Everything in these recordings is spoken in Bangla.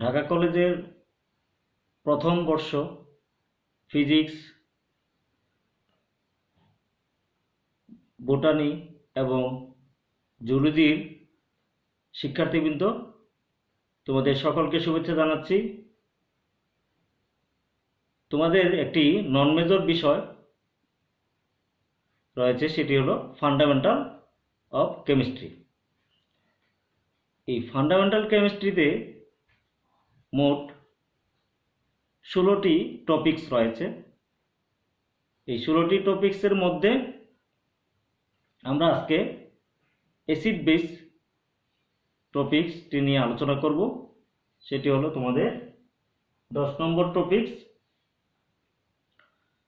ঢাকা কলেজের প্রথম বর্ষ ফিজিক্স, বোটানি এবং জুলজির শিক্ষার্থীবৃন্দ, তোমাদের সকলকে শুভেচ্ছা জানাচ্ছি। তোমাদের একটি নন মেজর বিষয় রয়েছে, সেটি হলো ফান্ডামেন্টাল অফ কেমিস্ট্রি। এই ফান্ডামেন্টাল কেমিস্ট্রিতে মোট 16টি টপিকস রয়েছে। এই 16টি টপিক্সের মধ্যে আমরা আজকে অ্যাসিড বেস টপিক্সটি নিয়ে আলোচনা করব। সেটি হলো তোমাদের 10 নম্বর টপিক্স।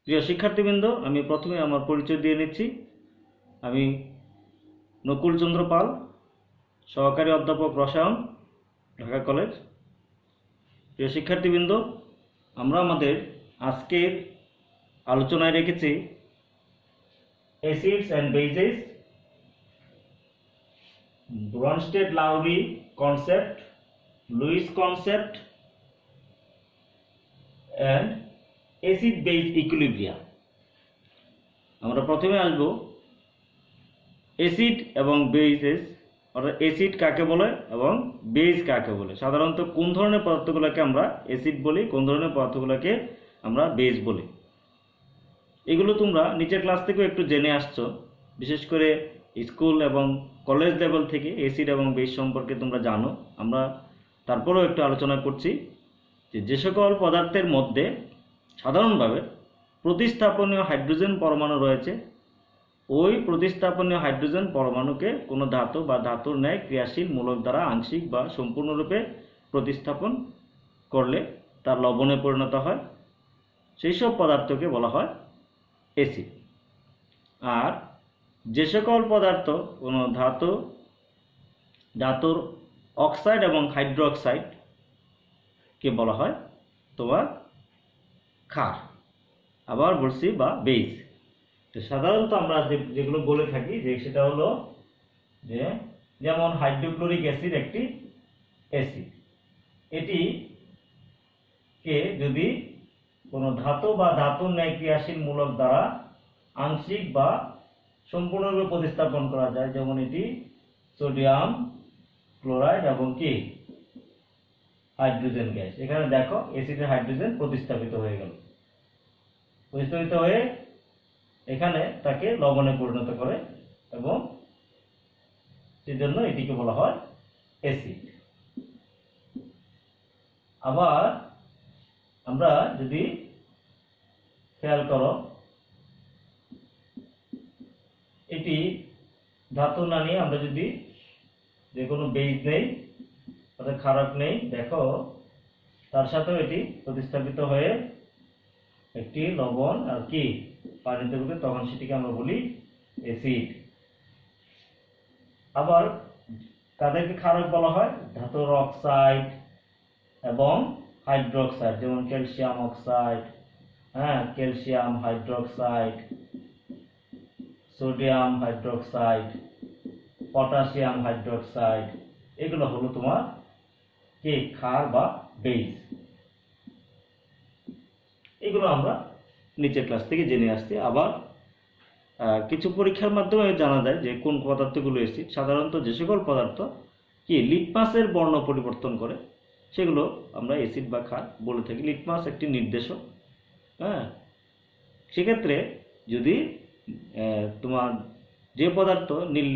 প্রিয় শিক্ষার্থীবৃন্দ, আমি প্রথমে আমার পরিচয় দিয়ে নিচ্ছি। আমি নকুল চন্দ্র পাল, সহকারী অধ্যাপক রসায়ন, ঢাকা কলেজ। প্রিয় শিক্ষার্থীবৃন্দ, আমরা আমাদের আজকের আলোচনায় রেখেছি acids and bases, Bronsted Lowry concept, Lewis concept and acid base equilibrium. আমরা প্রথমে আসব অ্যাসিড এবং বেসেস, অর্থাৎ অ্যাসিড কাকে বলে এবং বেস কাকে বলে। সাধারণত কোন ধরনের পদার্থগুলোকে আমরা অ্যাসিড বলি, কোন ধরনের পদার্থগুলোকে আমরা বেস বলি, এগুলো তোমরা নিচের ক্লাস থেকেও একটু জেনে আসছো। বিশেষ করে স্কুল এবং কলেজ লেভেল থেকে অ্যাসিড এবং বেস সম্পর্কে তোমরা জানো। আমরা তারপরেও একটু আলোচনা করছি যে সকল পদার্থের মধ্যে সাধারণভাবে প্রতিস্থাপনীয় হাইড্রোজেন পরমাণু রয়েছে, ওই প্রতিস্থাপনীয় হাইড্রোজেন পরমাণুকে কোনো ধাতু বা ধাতুর ন্যায় ক্রিয়াশীল মূলক দ্বারা আংশিক বা সম্পূর্ণরূপে প্রতিস্থাপন করলে তার লবণে পরিণত হয়। সেই সব পদার্থকে বলা হয় অ্যাসিড। আর যে সকল পদার্থ কোনো ধাতুর অক্সাইড এবং হাইড্রোক্সাইডকে বলা হয় তোমার ক্ষার, আবার বলছি বা বেস। তো সাধারণত আমরা যেগুলো বলে থাকি যে সেটা হলো যে যেমন হাইড্রোক্লোরিক অ্যাসিড একটি অ্যাসিড, এটিকে যদি কোনো ধাতু বা ধাতুর ন্যায় ক্রিয়াশীল মূলক দ্বারা আংশিক বা সম্পূর্ণরূপে প্রতিস্থাপন করা যায়, যেমন এটি সোডিয়াম ক্লোরাইড এবং কি হাইড্রোজেন গ্যাস। এখানে দেখো অ্যাসিডের হাইড্রোজেন প্রতিস্থাপিত হয়ে গেল, প্রতিস্থাপিত হয়ে এখানে তাকে লবণে পরিণত করে এবং সেজন্য এটিকে বলা হয় অ্যাসিড। আবার আমরা যদি খেয়াল করো, এটি ধাতু না নিয়ে আমরা যদি যে কোনো বেস নেই অর্থাৎ ক্ষারক নেই, দেখো তার সাথেও এটি প্রতিস্থাপিত হয়ে একটি লবণ আর কি পানিতে রূপে, তখন সেটিকে আমরা বলি অ্যাসিড। আবার তাদেরকে ক্ষারক বলা হয় ধাতুর অক্সাইড এবং হাইড্রোক্সাইড, যেমন calcium oxide, calcium hydroxide, sodium hydroxide, potassium hydroxide, এগুলো হলো তোমার কি ক্ষার বা বেস। এগুলো আমরা নিচের ক্লাস থেকে জেনে আসছি। আবার কিছু পরীক্ষার মাধ্যমে জানা যায় যে কোন পদার্থগুলো অ্যাসিড। সাধারণত যে সকল পদার্থ কি লিটমাসের বর্ণ পরিবর্তন করে সেগুলো আমরা অ্যাসিড বা ক্ষার বলে থাকি। লিটমাস একটি নির্দেশক। সেক্ষেত্রে যদি তোমার যে পদার্থ নীল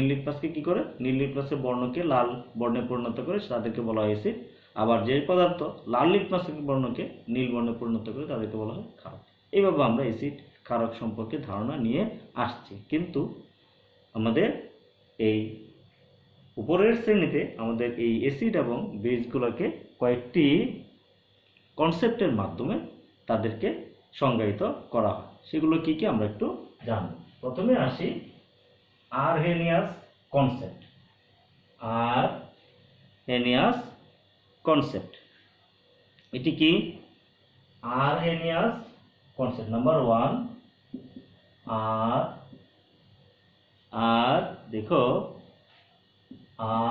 লিটমাসকে কি করে, নীল লিটমাসের বর্ণকে লাল বর্ণে পরিণত করে তাদেরকে বলা হয় অ্যাসিড। আবার যে পদার্থ লাল লিটমাসের বর্ণকে নীল বর্ণে পরিণত করে তাদেরকে বলা হয় ক্ষারক। এইভাবে আমরা অ্যাসিড ক্ষারক সম্পর্কে ধারণা নিয়ে আসছি। কিন্তু আমাদের এই উপরের শ্রেণীতে আমাদের এই অ্যাসিড এবং বেসগুলোকে কয়েকটি কনসেপ্টের মাধ্যমে তাদেরকে সংজ্ঞায়িত করা হয়। সেগুলো কি কি আমরা একটু জানব। প্রথমে আসি আরহেনিয়াস কনসেপ্ট। আরহেনিয়াস কনসেপ্ট এটি কি? আরহেনিয়াস কনসেপ্ট নাম্বার 1, দেখো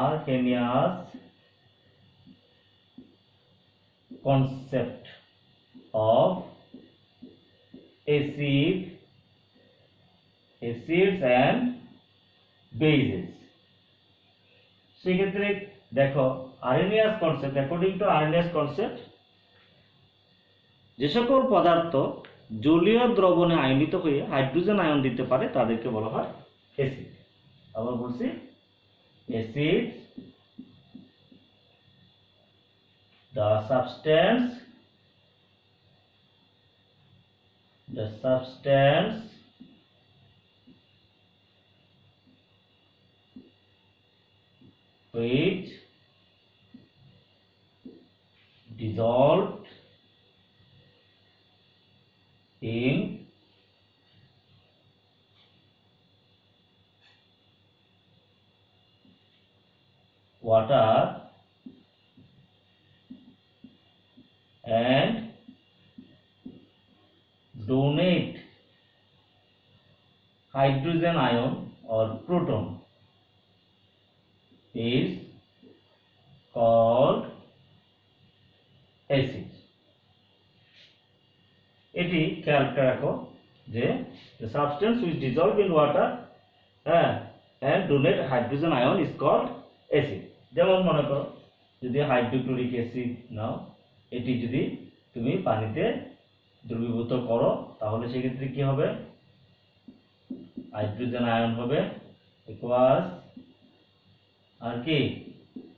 Arrhenius concept of acids and bases সেক্ষেত্রে দেখো আরেনিয়াস কনসেপ্ট অ্যাকর্ডিং টু আরেনিয়াস কনসেপ্ট যে সকল পদার্থ জলীয় দ্রবণে আয়নিত হয়ে হাইড্রোজেন আয়ন দিতে পারে তাদেরকে বলা হয় অ্যাসিড আবার বলছি acid the substance which dissolved in water and donate hydrogen ion or proton is called acid এটি খেয়াল রাখো যে the substance which dissolve in water and donate hydrogen ion is called acid যেমন মনে করো যদি হাইড্রোক্লোরিক অ্যাসিড নাও এটি যদি তুমি পানিতে দ্রবীভূত করো তাহলে সেক্ষেত্রে কি হবে হাইড্রোজেন আয়ন হবে ইকুয়ালস আর কি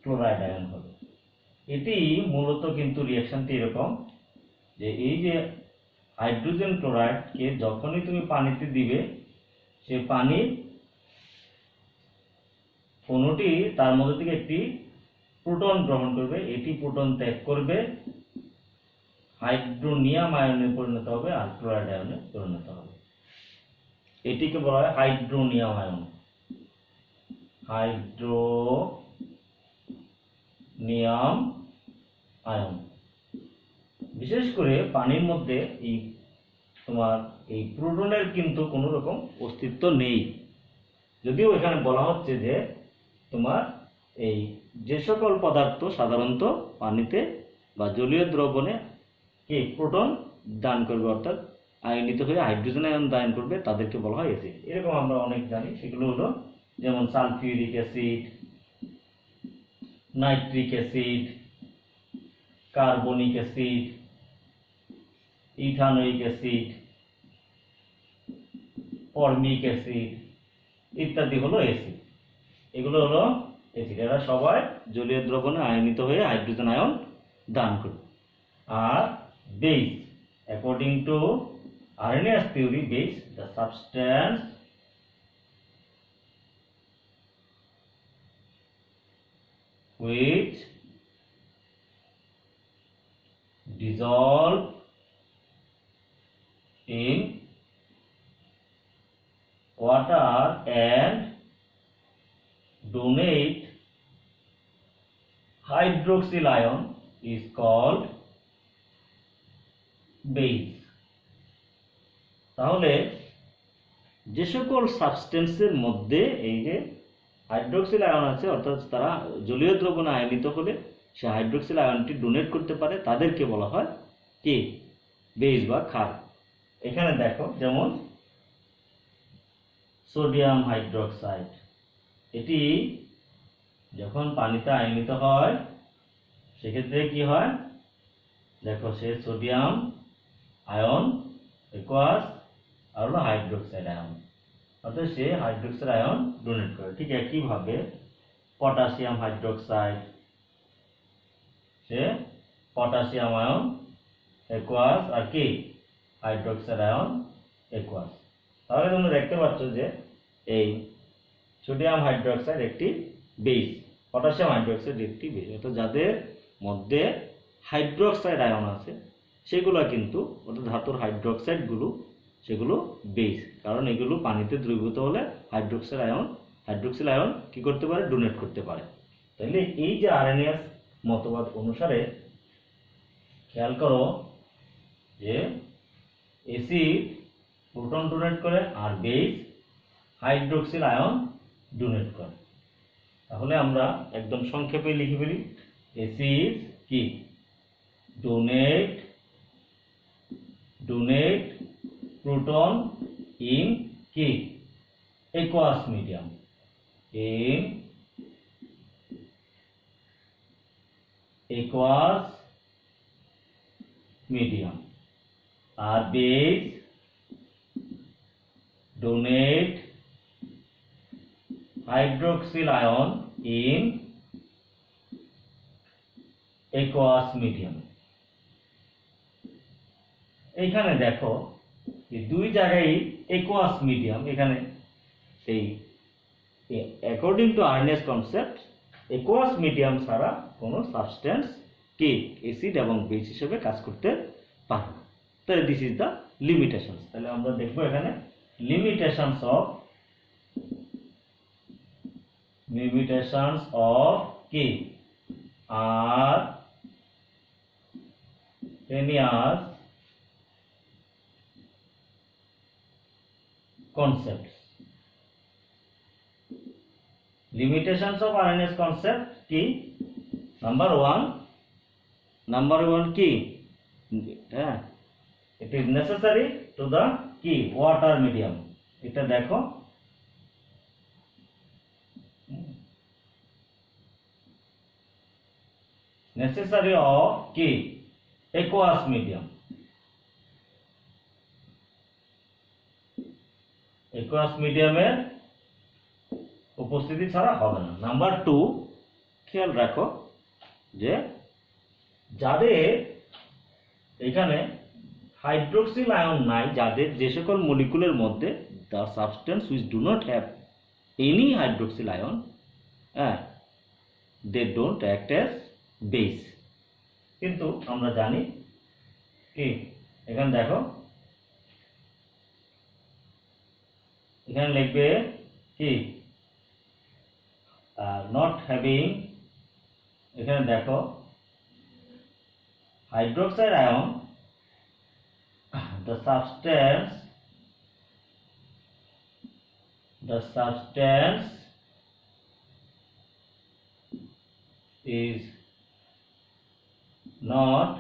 ক্লোরাইড আয়ন হবে এটি মূলত কিন্তু রিঅ্যাকশনটি এরকম যে এই যে হাইড্রোজেন ক্লোরাইড কে যখনই তুমি পানিতে দিবে সে পানি কোনটি তার মধ্যে থেকে একটি প্রোটন গ্রহণ করবে এটি প্রোটন ত্যাগ করবে হাইড্রোনিয়াম আয়নে পরিণত হবে আর ক্লোরাইড আয়নে পরিণত হবে এটিকে বলা হয় হাইড্রোনিয়াম আয়ন বিশেষ করে পানির মধ্যে এই তোমার এই প্রোটনের কিন্তু কোনো রকম অস্তিত্ব নেই যদিও এখানে বলা হচ্ছে যে তোমার এই যে সকল পদার্থ সাধারণত পানিতে বা জলীয় দ্রবণে কি প্রোটন দান করবে অর্থাৎ আয়নিত হয়ে হাইড্রোজেন আয়ন দান করবে তাদেরকে বলা হয় অ্যাসিড এরকম আমরা অনেক জানি সেগুলো হলো যেমন sulphuric acid nitric acid carbonic acid ethanoic acid formic acid ইত্যাদি হলো অ্যাসিড এগুলো হলো অ্যাসিড এরা সবাই জলীয় দ্রবণে আয়নিত হয়ে হাইড্রোজেন আয়ন দান করবে আর base according to Arrhenius theory base the substance which dissolve in water and donate hydroxyl ion is called base তাহলে যে সকল সাবস্টেন্সের মধ্যে এই যে হাইড্রোক্সিল আয়ন আছে অর্থাৎ তারা জলীয় দ্রবণে আয়নিত হলে সে হাইড্রোক্সিল আয়নটি ডোনেট করতে পারে তাদেরকে বলা হয় কি বেস বা ক্ষার এখানে দেখো যেমন সোডিয়াম হাইড্রোক্সাইড এটি যখন পানিতে আয়নিত হয় সেক্ষেত্রে কি হয় দেখো সে সোডিয়াম আয়ন ইকুয়ালস আর হলো হাইড্রোক্সাইড আয়ন অর্থাৎ সে হাইড্রোক্সাইড আয়ন ডোনেট করে ঠিক একইভাবে পটাশিয়াম হাইড্রোক্সাইড সে পটাশিয়াম আয়ন ইকুয়ালস আর কি হাইড্রোক্সাইড আয়ন ইকুয়ালস তাহলে তোমরা দেখতে পাচ্ছ যে এই সোডিয়াম হাইড্রোক্সাইড একটি বেস পটাশিয়াম হাইড্রোক্সাইড একটি বেস অর্থাৎ যাদের মধ্যে হাইড্রোক্সাইড আয়ন আছে সেগুলো কিন্তু অর্থাৎ ধাতুর হাইড্রোক্সাইডগুলো সেগুলো বেস কারণ এগুলো পানিতে দ্রবীভূত হলে হাইড্রোক্সিল আয়ন কি করতে পারে ডোনেট করতে পারে তাহলে এই যে আরএনএস মতবাদ অনুসারে খেয়াল করো যে অ্যাসিড প্রোটন ডোনেট করে আর বেস হাইড্রোক্সিল আয়ন ডোনেট করে তাহলে আমরা একদম সংক্ষেপে লিখে ফেলি অ্যাসিড কি donate proton in key aqueous medium, in aqueous medium, R base donate hydroxyl ion in aqueous medium। এইখানে দেখো যে দুই জায়গায় aqueous medium, এখানে এই according to Ernest concept aqueous medium ছাড়া কোনো সাবস্টেন্স কি অ্যাসিড এবং বেস হিসেবে কাজ করতে পারে না। তাহলে দিস ইজ দ্য লিমিটেশনস। তাহলে আমরা দেখবো এখানে limitations of K are Arrhenius concepts। Limitations of Arrhenius concept কি? Number one কি? It is necessary to the কি water medium। এটা দেখো necessary of কি aqueous medium, aqueous medium-এর উপস্থিতি ছাড়া হবে না। নাম্বার 2 খেয়াল রাখো যে যাদের এখানে হাইড্রোক্সিল আয়ন নাই, যাদের যে সকল মলিকুলের মধ্যে the substance which do not have any hydroxyl ion they don't act as base। কিন্তু আমরা জানি কি এখানে দেখো এখানে লিখবে কি not having, এখানে দেখো hydroxide ion the substance is not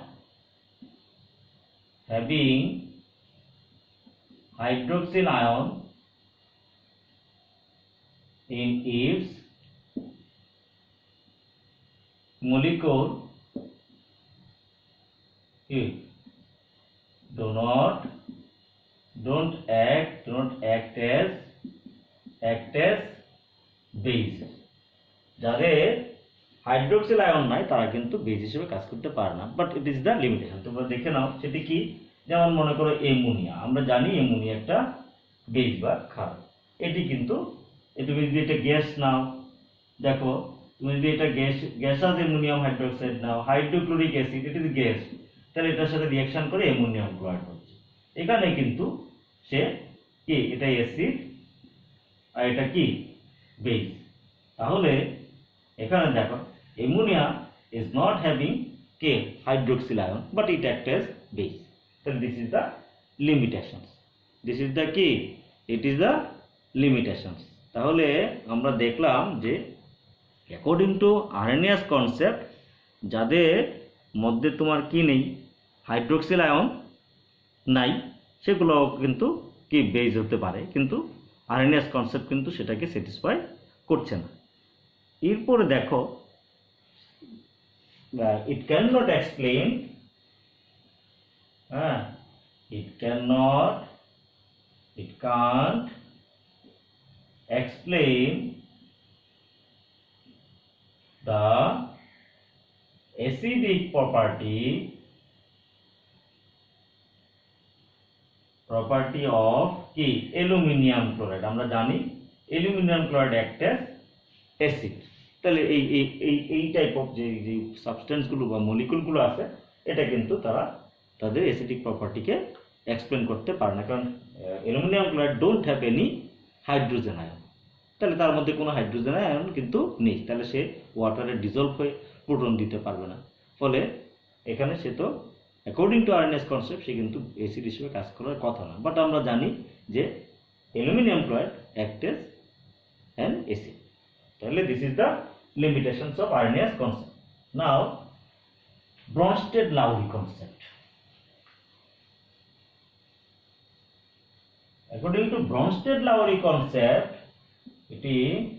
having hydroxyl ion in its molecule do not act as base। যাদের হাইড্রোক্সিল আয়ন নাই তারা কিন্তু বেস হিসেবে কাজ করতে পারে না, but it is the limitation. তোমরা দেখে নাও সেটি কি। যেমন মনে করো অ্যামোনিয়া, আমরা জানি অ্যামোনিয়া একটা বেস বা ক্ষার। এটি কিন্তু তুমি যদি এটা গ্যাস নাও, দেখো তুমি যদি এটা গ্যাসাস অ্যামোনিয়াম হাইড্রোক্সাইড নাও, হাইড্রোক্লোরিক অ্যাসিড, এটা যদি গ্যাস, তাহলে এটার সাথে রিঅ্যাকশন করে অ্যামোনিয়াম ক্লোরাইড হচ্ছে। এখানে কিন্তু সে কি এটা অ্যাসিড আর এটা কি বেস। তাহলে এখানে দেখো ammonia is not having K hydroxyl ion but it acts as base। তাহলে this is the limitations, this is the key, it is the limitations। তাহলে আমরা দেখলাম যে অ্যাকর্ডিং টু আর্হেনিয়াস কনসেপ্ট যাদের মধ্যে তোমার কি নেই হাইড্রোক্সিল আয়ন নাই সেগুলো কিন্তু কি বেস হতে পারে, কিন্তু আর্হেনিয়াস কনসেপ্ট কিন্তু সেটাকে স্যাটিসফাই করছে না। এরপরে দেখো it cannot explain it can't explain the acidic property of কি অ্যালুমিনিয়াম ক্লোরাইড। আমরা জানি aluminium chloride act as acid. তাহলে এই টাইপ অফ যে সাবস্টেন্সগুলো বা মলিকুলগুলো আছে এটা কিন্তু তারা তাদের অ্যাসিডিক প্রপার্টিকে এক্সপ্লেন করতে পারে না, কারণ aluminium chloride don't have any hydrogen ion. তাহলে তার মধ্যে কোনো হাইড্রোজেন আয়ন কিন্তু নেই, তাহলে সে ওয়াটারে ডিজলভ হয়ে প্রোটন দিতে পারবে না। ফলে এখানে সে তো অ্যাকর্ডিং টু আর্হেনিয়াস কনসেপ্ট সে কিন্তু অ্যাসিড হিসেবে কাজ করার কথা না, বাট আমরা জানি যে aluminium chloride act as an acid. তাহলে this is the limitations of Arrhenius concept. Now Bronsted-Lowry concept. According to Bronsted-Lowry concept, it is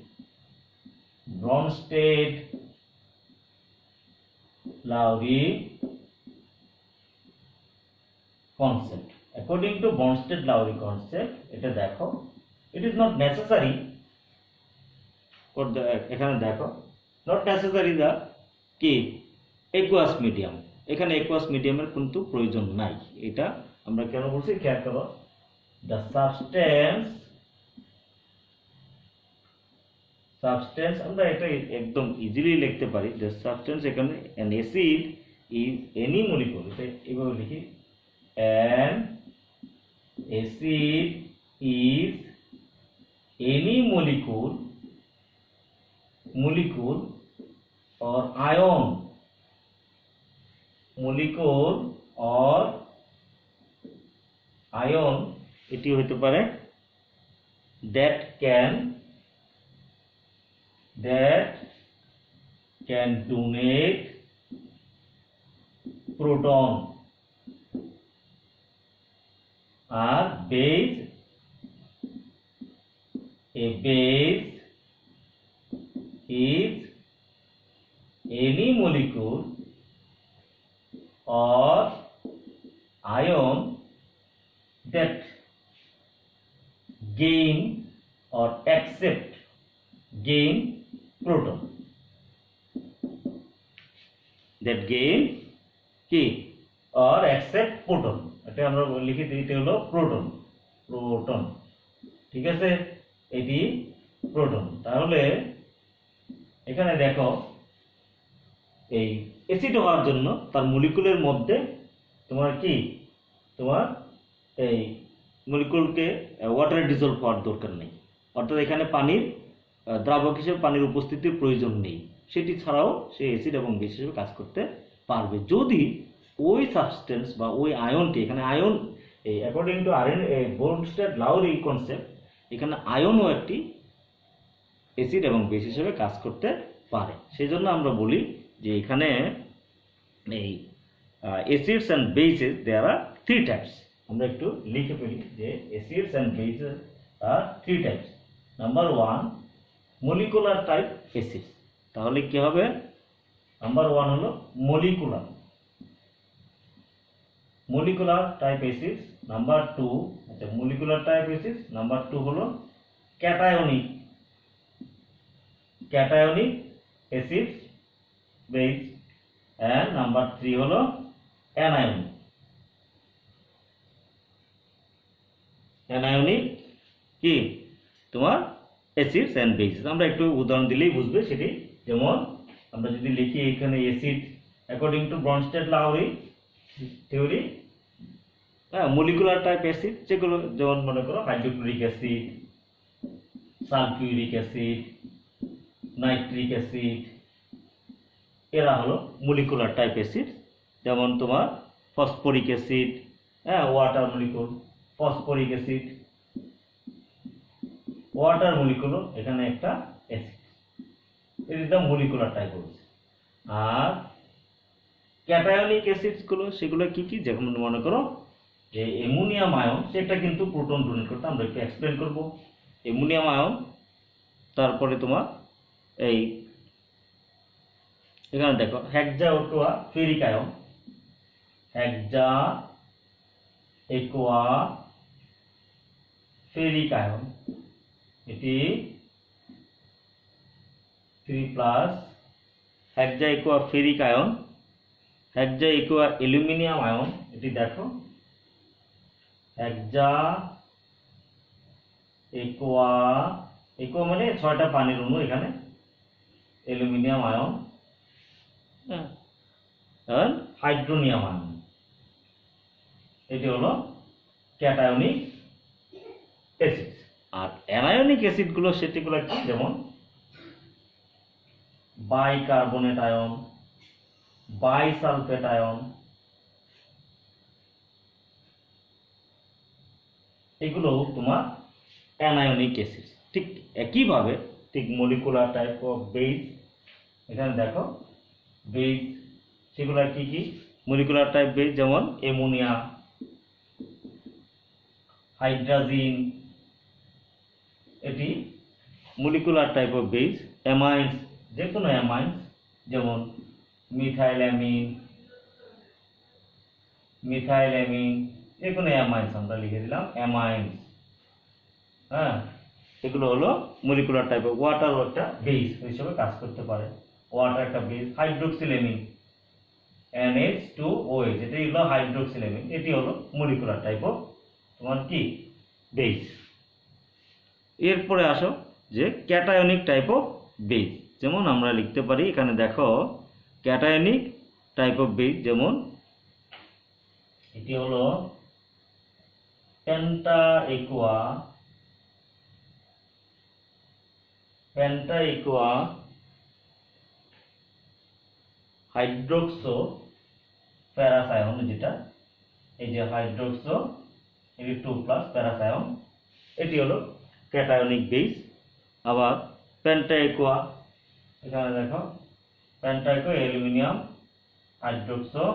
Bronsted-Lowry concept. According to Bronsted-Lowry concept, এটা দেখো, it is not necessary for the এখানে দেখো, not necessary the কি aqueous medium, এখানে aqueous medium-এর কিন্তু প্রয়োজন নাই। এটা আমরা কেন বলছি খেয়াল করো, the substance আমরা এটা একদম ইজিলি লিখতে পারি, the substance এখানে an acid is any molecule, এটা এভাবে লিখি, an acid is any molecule or ion, এটি হতে পারে that can donate proton or base, a base is any molecule or ion that gain or accept proton, that gain কি or accept proton, এটা আমরা লিখে দিই, এটা হলো প্রোটন, ঠিক আছে, এটি প্রোটন। তাহলে এখানে দেখো এই অ্যাসিড হওয়ার জন্য তার মলিকুলের মধ্যে তোমার এই মলিকুলকে ওয়াটারে ডিজলভ হওয়ার দরকার নেই, অর্থাৎ এখানে পানির দ্রাবক হিসেবে পানির উপস্থিতির প্রয়োজন নেই, সেটি ছাড়াও সে অ্যাসিড এবং বেস হিসেবে কাজ করতে পারবে যদি ওই সাবস্টেন্স বা ওই আয়নটি, এখানে আয়ন এই অ্যাকর্ডিং টু Bronsted-Lowry কনসেপ্ট, এখানে আয়নও একটি অ্যাসিড এবং বেস হিসেবে কাজ করতে পারে। সেই জন্য আমরা বলি যে এখানে এই acids and bases there are 3 types. আমরা একটু লিখে ফেলি যে acids and bases are 3 types. Number 1 molecular type acid. তাহলে কি হবে? নাম্বার 1 হলো molecular type acid. Number 2 molecular type acid. Number 2 হলো cationic acid base, and number 3 হলো অ্যানায়নিক কি তোমার অ্যাসিডস এন্ড বেসেস। আমরা একটু উদাহরণ দিলেই বুঝবে সেটি। যেমন আমরা যদি লিখি এখানে acid according to Bronsted-Lowry theory, molecular type acid যেগুলো, যেমন মনে করো hydrochloric acid, sulphuric acid, nitric acid, এরা হলো মলিকুলার টাইপ অ্যাসিড। যেমন তোমার phosphoric acid, water molecule, phosphoric acid, water molecule, এখানে একটা acid, it is the molecular type হচ্ছে। আর ক্যাটায়নিক অ্যাসিডস গুলো, সেগুলো কি কি? যেমন মনে করো যে অ্যামোনিয়াম আয়ন, সেটা কিন্তু প্রোটন ডোনেট করতে, আমরা একটু এক্সপ্লেন করব। অ্যামোনিয়াম আয়ন, তারপরে তোমার এই এখানে দেখো হেক্সা অ্যাকোয়া ফেরিক আয়ন, হেক্সা অ্যাকোয়া ফেরিক আয়ন, এটি 3+, হেক্সা অ্যাকোয়া ফেরিক আয়ন, হেক্সা অ্যাকোয়া অ্যালুমিনিয়াম আয়ন, এটি দেখো হেক্সা অ্যাকোয়া মানে 6টা পানির অণু এখানে, অ্যালুমিনিয়াম আয়ন, হাইড্রোনিয়াম আয়ন, এটি হলো ক্যাটায়নিক অ্যাসিড। আর অ্যানায়নিক অ্যাসিড গুলো, সেটিগুলো কি? যেমন বাইকার্বনেট আয়ন, বাইসালফেট আয়ন, এগুলো তোমার অ্যানায়নিক অ্যাসিড। ঠিক একইভাবে ঠিক মলিকুলার টাইপ অফ বেস, এখানে দেখো বেস সেগুলো কি কি? মলিকুলার টাইপ বেস, যেমন অ্যামোনিয়া, হাইড্রোজেন, এটি molecular type of base. Amines, যে কোনো অ্যামাইন্স, যেমন মিথাইলামিন, যে কোনো অ্যামাইন্স আমরা লিখে দিলাম অ্যামাইন্স। হ্যাঁ, এগুলো হলো মলিকুলার টাইপ অফ। ওয়াটারও একটা বেস হিসেবে কাজ করতে পারে, ওয়াটার একটা বেস। হাইড্রোক্সিলামিন, NH2OH, এটাই হলো হাইড্রোক্সিলামিন, এটি হলো মলিকুলার টাইপ অফ তোমার কি বেস। এরপরে আসো যে ক্যাটায়নিক টাইপ অফ বেস, যেমন আমরা লিখতে পারি এখানে দেখো ক্যাটায়নিক টাইপ অফ বেস, যেমন এটি হলো পেন্টাএকুয়া হাইড্রোক্সো প্যারাসায়ন, যেটা এই যে হাইড্রোক্সো, এটি 2+ প্যারাসায়ন, এটি হলো ক্যাটায়নিক বেস। আবার পেন্টাএকুয়া, এখানে দেখো পেন্টাএকুয়া অ্যালুমিনিয়াম হাইড্রোক্সো,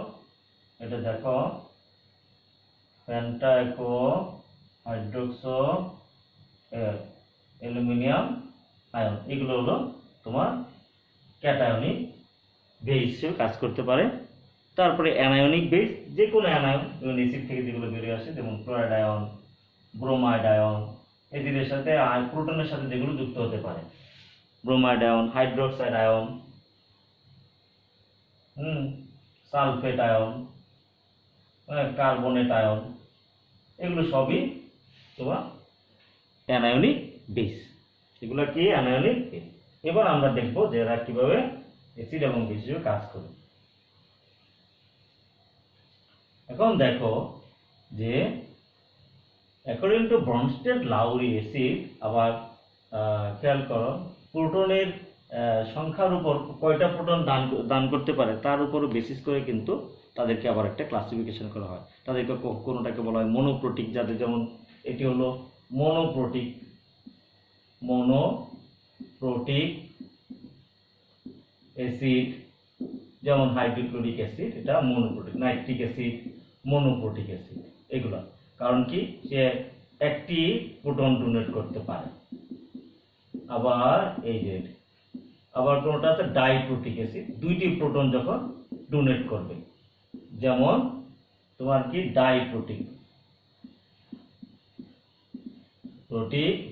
এটা দেখো পেন্টাএকুয়া হাইড্রোক্সো অ্যালুমিনিয়াম আয়ন, এগুলো হলো তোমার ক্যাটায়নিক বেস হিসেবে কাজ করতে পারে। তারপরে অ্যানায়নিক বেস, যে কোনো অ্যানায়ন, যেমন অ্যাসিড থেকে যেগুলো বেরিয়ে আসে, যেমন ক্লোরাইড আয়ন, ব্রোমাইড আয়ন, এদের সাথে প্রোটনের সাথে যেগুলো যুক্ত হতে পারে, bromide ion, hydroxide ion, sulphate ion, carbonate ion, এগুলো সবই তোমার অ্যানায়নিক বেস। এগুলো কি? Anionic base. এবার আমরা দেখব যে এরা কিভাবে অ্যাসিড এবং বেস হিসেবে কাজ করে। এখন দেখো যে অ্যাকর্ডিং টু ব্রনস্টেড-লাউরি অ্যাসিড, আবার খেয়াল করো প্রোটনের সংখ্যার উপর, কয়টা প্রোটন দান করতে পারে তার উপর বেসিস করে কিন্তু তাদেরকে আবার একটা ক্লাসিফিকেশন করা হয়। তাদেরকে কোনোটাকে বলা হয় মনোপ্রোটিক, যাদের, যেমন এটি হলো মনোপ্রোটিক অ্যাসিড, যেমন হাইড্রোক্লোরিক অ্যাসিড, এটা মনোপ্রোটিক, নাইট্রিক অ্যাসিড মনোপ্রোটিক অ্যাসিড। এগুলো কারণ কি? সে একটি প্রোটন ডোনেট করতে পারে। আবার এই যে আবার কোনটা আছে ডাইপ্রোটিক অ্যাসিড, দুইটি প্রোটন যখন ডোনেট করবে, যেমন তোমার কি ডাইপ্রোটিক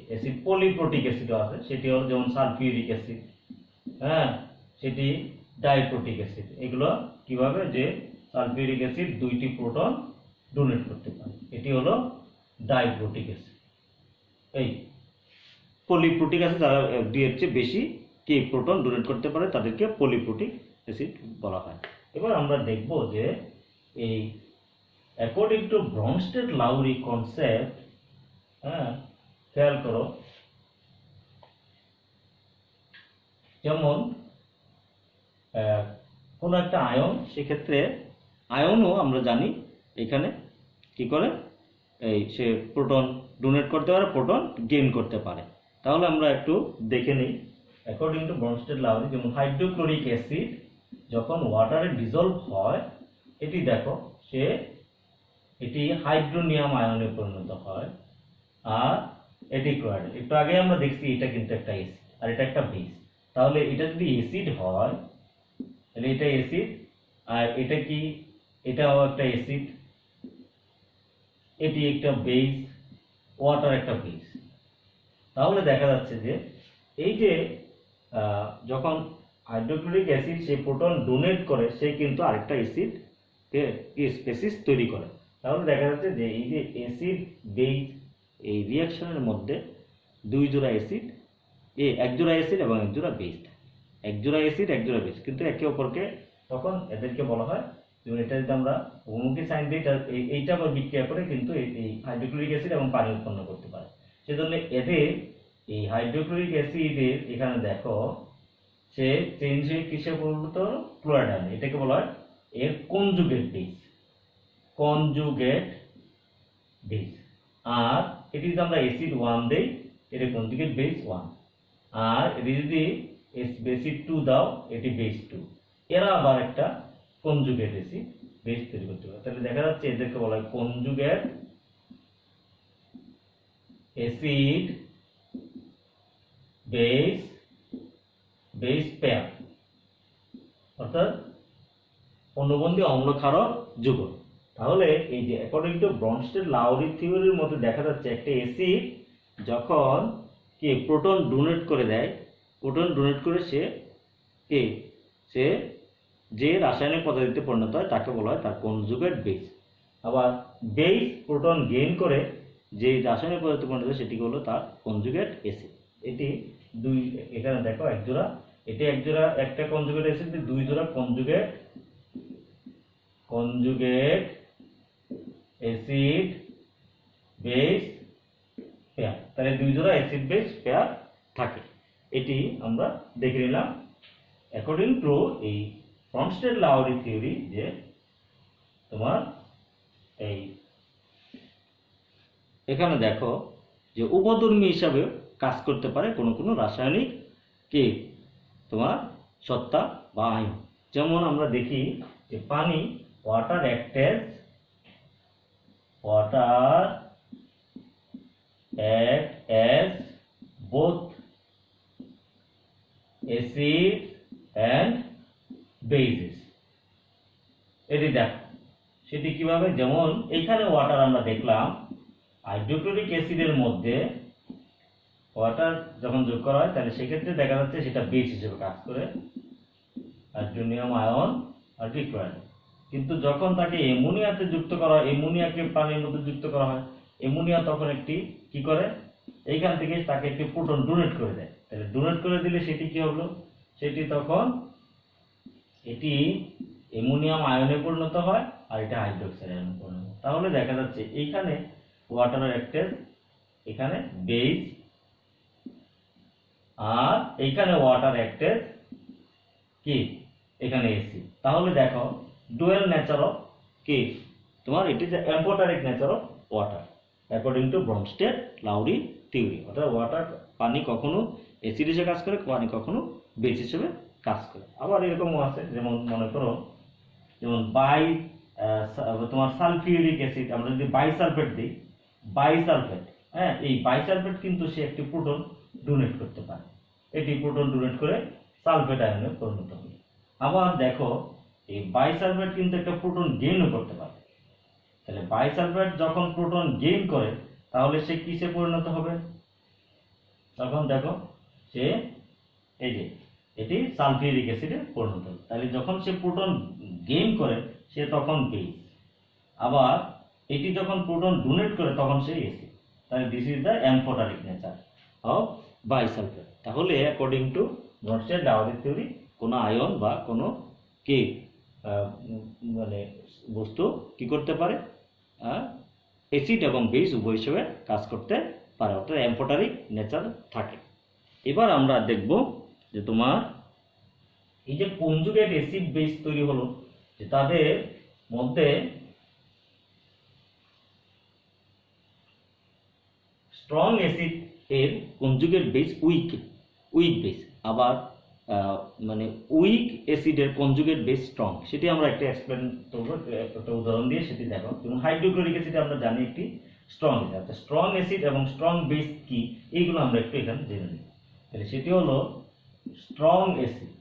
অ্যাসিড। পলিপ্রোটিক অ্যাসিডও আছে, সেটি হলো যেমন সালফিউরিক অ্যাসিড, হ্যাঁ, সেটি ডাইপ্রোটিক অ্যাসিড। এগুলো কিভাবে? যে সালফিউরিক অ্যাসিড দুইটি প্রোটন ডোনেট করতে পারে, এটি হলো ডাইপ্রোটিক অ্যাসিড। এই পলিপ্রোটিক অ্যাসিড, যারা দুইয়ের চেয়ে বেশি কে প্রোটন ডোনেট করতে পারে তাদেরকে পলিপ্রোটিক অ্যাসিড বলা হয়। এবার আমরা দেখব যে এই অ্যাকর্ডিং টু ব্রনস্টেড-লাউরি কনসেপ্ট, হ্যাঁ, খেয়াল করো, যেমন কোন একটা আয়ন, সেক্ষেত্রে আয়নও আমরা জানি এখানে কি করে এই সে প্রোটন ডোনেট করতে পারে, প্রোটন গেইন করতে পারে। তাহলে আমরা একটু দেখে নিই অ্যাকর্ডিং টু ব্রনস্টেড-লাউরি। যেমন হাইড্রোক্লোরিক অ্যাসিড যখন ওয়াটারে ডিজলভ হয়, এটি দেখো এটি হাইড্রোনিয়াম আয়নে পরিণত হয়, আর এটি ক্লোরাইড। একটু আগে আমরা দেখছি এটা কিন্তু একটা অ্যাসিড আর এটা একটা বেস। তাহলে এটা যদি অ্যাসিড হয়, তাহলে এটা অ্যাসিড, আর এটা কি? এটাও একটা অ্যাসিড, এটি একটা বেস, ওয়াটার একটা বেস। তাহলে দেখা যাচ্ছে যে এই যে যখন হাইড্রোক্লোরিক অ্যাসিড সে প্রোটন ডোনেট করে, সে কিন্তু আরেকটা অ্যাসিড স্পেসিস তৈরি করে। তাহলে দেখা যাচ্ছে যে এই যে অ্যাসিড বেস, এই রিঅ্যাকশনের মধ্যে দুই জোড়া অ্যাসিড, এক জোড়া অ্যাসিড এবং এক জোড়া বেস, এক জোড়া অ্যাসিড এক জোড়া বেস, কিন্তু একে অপরকে তখন এদেরকে বলা হয়, যেমন এটা যদি আমরা বহুমুখী সাইন দিই, এইটা আবার বিক্রিয়া করে কিন্তু এই হাইড্রোক্লোরিক অ্যাসিড এবং পানি উৎপন্ন করতে পারে। সেজন্য এদের এই হাইড্রোক্লোরিক অ্যাসিডের এখানে দেখো সে চেঞ্জ হয়ে কিসে পরিণত হলো? ক্লোরাইড আয়নে। এটাকে বলা হয় এর কনজুগেট বেস, আর এটি যদি আমরা অ্যাসিড 1 দেই, এটা কনজুগেট বেস 1, আর এটি যদি বেসিড 2 দাও, এটি বেস 2। এরা আবার একটা কনজুগেট অ্যাসিড বেস তৈরি করতে পারে। তাহলে দেখা যাচ্ছে এদেরকে বলা হয় conjugate acid base base pair, অর্থাৎ অনুবন্ধী অম্ল ক্ষারক যুগল। তাহলে এই যে অ্যাকর্ডিং টু ব্রনস্টেড-লাউরি থিওরির মধ্যে দেখা যাচ্ছে একটা অ্যাসিড যখন কি প্রোটন ডোনেট করে দেয়, প্রোটন ডোনেট করে সে যে রাসায়নিক পদার্থে পরিণত হয় তাকে বলা হয় তার কনজুগেট বেস। আবার বেস প্রোটন গেইন করে যে রাসায়নিক পদার্থে পরিণত হয় সেটি হলো তার কনজুগেট অ্যাসিড। এটি দুই, এখানে দেখো এক জোড়া, এটি এক জোড়া একটা কনজুগেট অ্যাসিড, দুই জোড়া কনজুগেট অ্যাসিড বেস পেয়ার। তাহলে দুই জোড়া অ্যাসিড বেস পেয়ার থাকে। এটি আমরা দেখে নিলাম অ্যাকর্ডিং টু এই ব্রনস্টেড-লাউরি থিওরি, যে তোমার এই এখানে দেখো যে উপধর্মী হিসাবে কাজ করতে পারে কোনো কোনো রাসায়নিক কি তোমার সত্তা বা আয়ন। যেমন আমরা দেখি যে পানি, water act as both acid and bases. এটি দেখো সেটি কিভাবে, যেমন এইখানে ওয়াটার আমরা দেখলাম, হাইড্রোক্লোরিক অ্যাসিডের মধ্যে ওয়াটার যখন যোগ করা হয় তাহলে সেক্ষেত্রে দেখা যাচ্ছে সেটা বেস হিসেবে কাজ করে, হাইড্রোনিয়াম আয়ন আর ট্রিক্লোরাইড। কিন্তু যখন তাকে অ্যামোনিয়াতে যুক্ত করা হয়, অ্যামোনিয়াকে পানির মধ্যে যুক্ত করা হয়, অ্যামোনিয়া তখন একটি কি করে, এইখান থেকে তাকে একটি প্রোটন ডোনেট করে দেয়। তাহলে ডোনেট করে দিলে সেটি কি হলো, সেটি তখন এটি অ্যামোনিয়াম আয়নে পরিণত হয় আর এটা হাইড্রোক্সাইড আয়নে পরিণত হয়। তাহলে দেখা যাচ্ছে এইখানে ওয়াটার অ্যাক্টেড, এখানে বেস, আর এইখানে ওয়াটার অ্যাক্টেড কি এখানে অ্যাসিড। তাহলে দেখো ডুয়াল নেচার অফ কি তোমার এটি যে amphoteric nature of water according to Bronsted Lowry theory. অর্থাৎ ওয়াটার, পানি কখনো অ্যাসিড হিসেবে কাজ করে, পানি কখনো বেস হিসেবে কাজ করে। আবার এরকমও আছে, যেমন মনে করো যেমন তোমার সালফিউরিক অ্যাসিড, আমরা যদি বাইসালফেট দিই, বাইসালফেট, হ্যাঁ, এই বাইসালফেট কিন্তু সে একটি প্রোটন ডোনেট করতে পারে, এটি প্রোটন ডোনেট করে সালফেট আয়নে পরিণত হবে। আবার দেখো এই বাইসালফেট কিন্তু একটা প্রোটন গেইনও করতে পারে। তাহলে বাইসালফেট যখন প্রোটন গেইন করে তাহলে সে কিসে পরিণত হবে, তখন দেখো সে এই যে এটি সালফিউরিক অ্যাসিডে পরিণত হবে। তাহলে যখন সে প্রোটন গেইন করে সে তখন বেস, আবার এটি যখন প্রোটন ডোনেট করে তখন সে অ্যাসিড। তাহলে this is the amphoteric nature of bisulphate. তাহলে অ্যাকর্ডিং টু ব্রনস্টেড-লাউরি থিওরি কোনো আয়ন বা কোনো কি মানে বস্তু কি করতে পারে, অ্যাসিড এবং বেস উভয় হিসেবে কাজ করতে পারে, অর্থাৎ অ্যাম্ফোটারিক নেচার থাকে। এবার আমরা দেখব যে তোমার এই যে কনজুগেট অ্যাসিড বেস তৈরি হলো, যে তাদের মধ্যে স্ট্রং অ্যাসিড এর কনজুগেট বেস উইক বেস, আবার মানে উইক অ্যাসিডের কনজুগেট বেস স্ট্রং। সেটি আমরা একটা এক্সপ্লেন করবো একটা উদাহরণ দিয়ে, সেটি দেখো। যেমন হাইড্রোক্লোরিক অ্যাসিড আমরা জানি একটি স্ট্রং অ্যাসিড, আচ্ছা স্ট্রং অ্যাসিড এবং স্ট্রং বেস কি এইগুলো আমরা একটু এখানে জেনে নিই। তাহলে সেটি হলো স্ট্রং অ্যাসিড।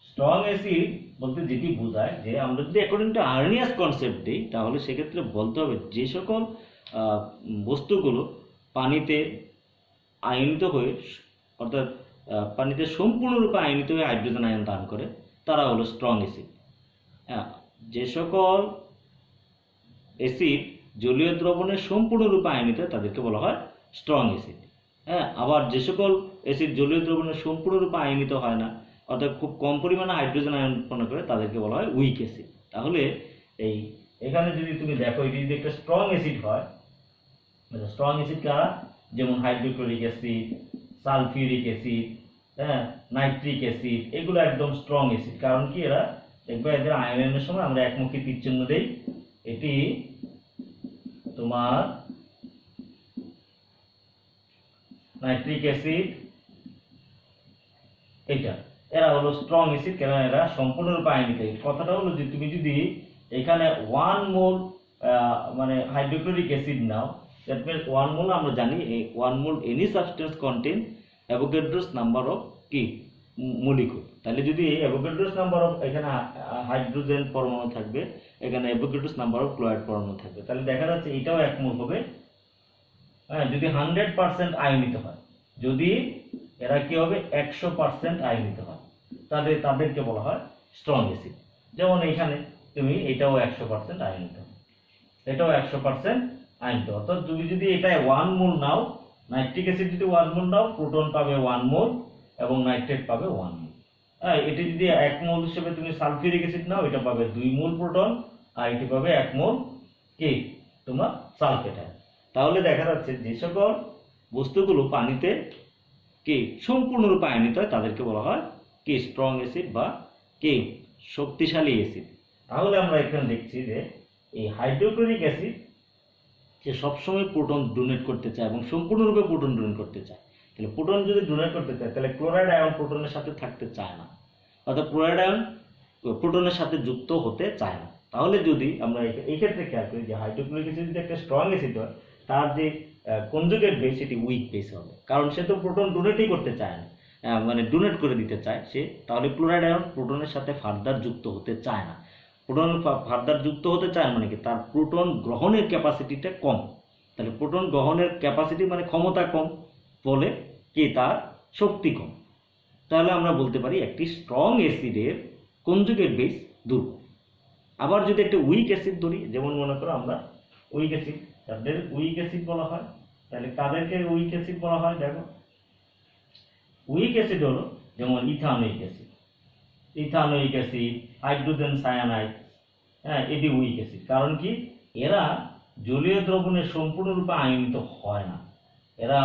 স্ট্রং অ্যাসিড বলতে যেটি বোঝায় যে আমরা যদি অ্যাকর্ডিং টু আর্নিয়াস কনসেপ্ট দিই তাহলে সেক্ষেত্রে বলতে হবে যে সকল বস্তুগুলো পানিতে আয়নিত হয়ে, অর্থাৎ পানিতে সম্পূর্ণরূপে আয়নিত হয়ে হাইড্রোজেন আয়ন দান করে তারা হলো স্ট্রং অ্যাসিড। যে সকল অ্যাসিড জলীয় দ্রবণে সম্পূর্ণরূপে আয়নিত হয় তাদেরকে বলা হয় স্ট্রং অ্যাসিড। আবার যে সকল অ্যাসিড জলীয় দ্রবণে সম্পূর্ণরূপে আয়নিত হয় না, অর্থাৎ খুব কম পরিমাণে হাইড্রোজেন আয়ন উৎপন্ন করে, তাদেরকে বলা হয় উইক অ্যাসিড। তাহলে এই এখানে যদি তুমি দেখো এটি যদি একটা স্ট্রং অ্যাসিড হয়, স্ট্রং অ্যাসিড কারা, যেমন hydrochloric acid, sulphuric acid, nitric acid, এগুলো একদম স্ট্রং অ্যাসিড। কারণ কি এরা দেখবে এদের আয়নের সময় আমরা একমুখী তীর চিহ্ন দেই, এটি তোমার নাইট্রিক অ্যাসিড, এটা এরা হলো স্ট্রং অ্যাসিড, কেন এরা সম্পূর্ণরূপে আয়নিত। কথাটা হলো যে তুমি যদি এখানে 1 মোল মানে হাইড্রোক্লোরিক অ্যাসিড নাও, দ্যাট মিনস 1 মোল, আমরা জানি এই 1 mole any substance contain Avogadro's number of কি মলিকুল। তাহলে যদি অ্যাভোগাড্রোস নাম্বার অফ, এখানে হাইড্রোজেন পরমাণু থাকবে, এখানে অ্যাভোগাড্রোস নাম্বার অফ ক্লোরাইড পরমাণু থাকবে, তাহলে দেখা যাচ্ছে এটাও 1 মোল হবে। হ্যাঁ, যদি 100% আয়নিত হয়, যদি এরা কি হবে 100% আয়নিত হয়, তাদেরকে বলা হয় স্ট্রং অ্যাসিড। যেমন এখানে তুমি এটাও 100% আয়নিত, এটাও 100% আয়নিত। অর্থাৎ তুমি যদি এটা 1 মোল নাও, নাইট্রিক অ্যাসিড যদি 1 মোল নাও, প্রোটন পাবে 1 মোল এবং নাইট্রেট পাবে 1 মোল। হ্যাঁ, এটি যদি 1 মোল হিসেবে তুমি সালফিউরিক অ্যাসিড নাও, এটা পাবে 2 মোল প্রোটন, আর এটি পাবে 1 মোল কি তোমার সালফেট। তাহলে দেখা যাচ্ছে যে সকল বস্তুগুলো পানিতে কি সম্পূর্ণরূপে আয়নিত হয় তাদেরকে বলা হয় কি স্ট্রং অ্যাসিড বা কি শক্তিশালী অ্যাসিড। তাহলে আমরা এখানে দেখছি যে এই হাইড্রোক্লোরিক অ্যাসিড যে সবসময় প্রোটন ডোনেট করতে চায় এবং সম্পূর্ণরূপে প্রোটন ডোনেট করতে চায়। তাহলে প্রোটন যদি ডোনেট করতে চায়, তাহলে ক্লোরাইড আয়ন প্রোটনের সাথে থাকতে চায় না, অর্থাৎ ক্লোরাইড আয়ন প্রোটনের সাথে যুক্ত হতে চায় না। তাহলে যদি আমরা এই ক্ষেত্রে খেয়াল করি যে হাইড্রোক্লোরিক অ্যাসিড যদি একটা স্ট্রং অ্যাসিড হয়, তার যে কনজুগেট বেস সেটি উইক বেস হবে, কারণ সে তো প্রোটন ডোনেটই করতে চায় না, মানে ডোনেট করে দিতে চায় সে। তাহলে ক্লোরাইড আয়ন প্রোটনের সাথে ফার্দার যুক্ত হতে চায় না। প্রোটন ফার্দার যুক্ত হতে চায় মানে কি, তার প্রোটন গ্রহণের ক্যাপাসিটিটা কম। তাহলে প্রোটন গ্রহণের ক্যাপাসিটি মানে ক্ষমতা কম, বলে কি তার শক্তি কম। তাহলে আমরা বলতে পারি একটি স্ট্রং অ্যাসিডের কনজুগেট বেস দুর্বল। আবার যদি একটা উইক অ্যাসিড ধরি, যেমন মনে করো আমরা উইক অ্যাসিড, তাদের উইক অ্যাসিড বলা হয়। তাহলে কাদেরকে উইক অ্যাসিড বলা হয়? দেখো, উইক অ্যাসিড হলো যেমন ethanoic acid, ethanoic acid, hydrogen cyanide. হ্যাঁ, এটি উইক অ্যাসিড। কারণ কি, এরা জলীয় দ্রবণে সম্পূর্ণরূপে আয়নিত হয় না, এরা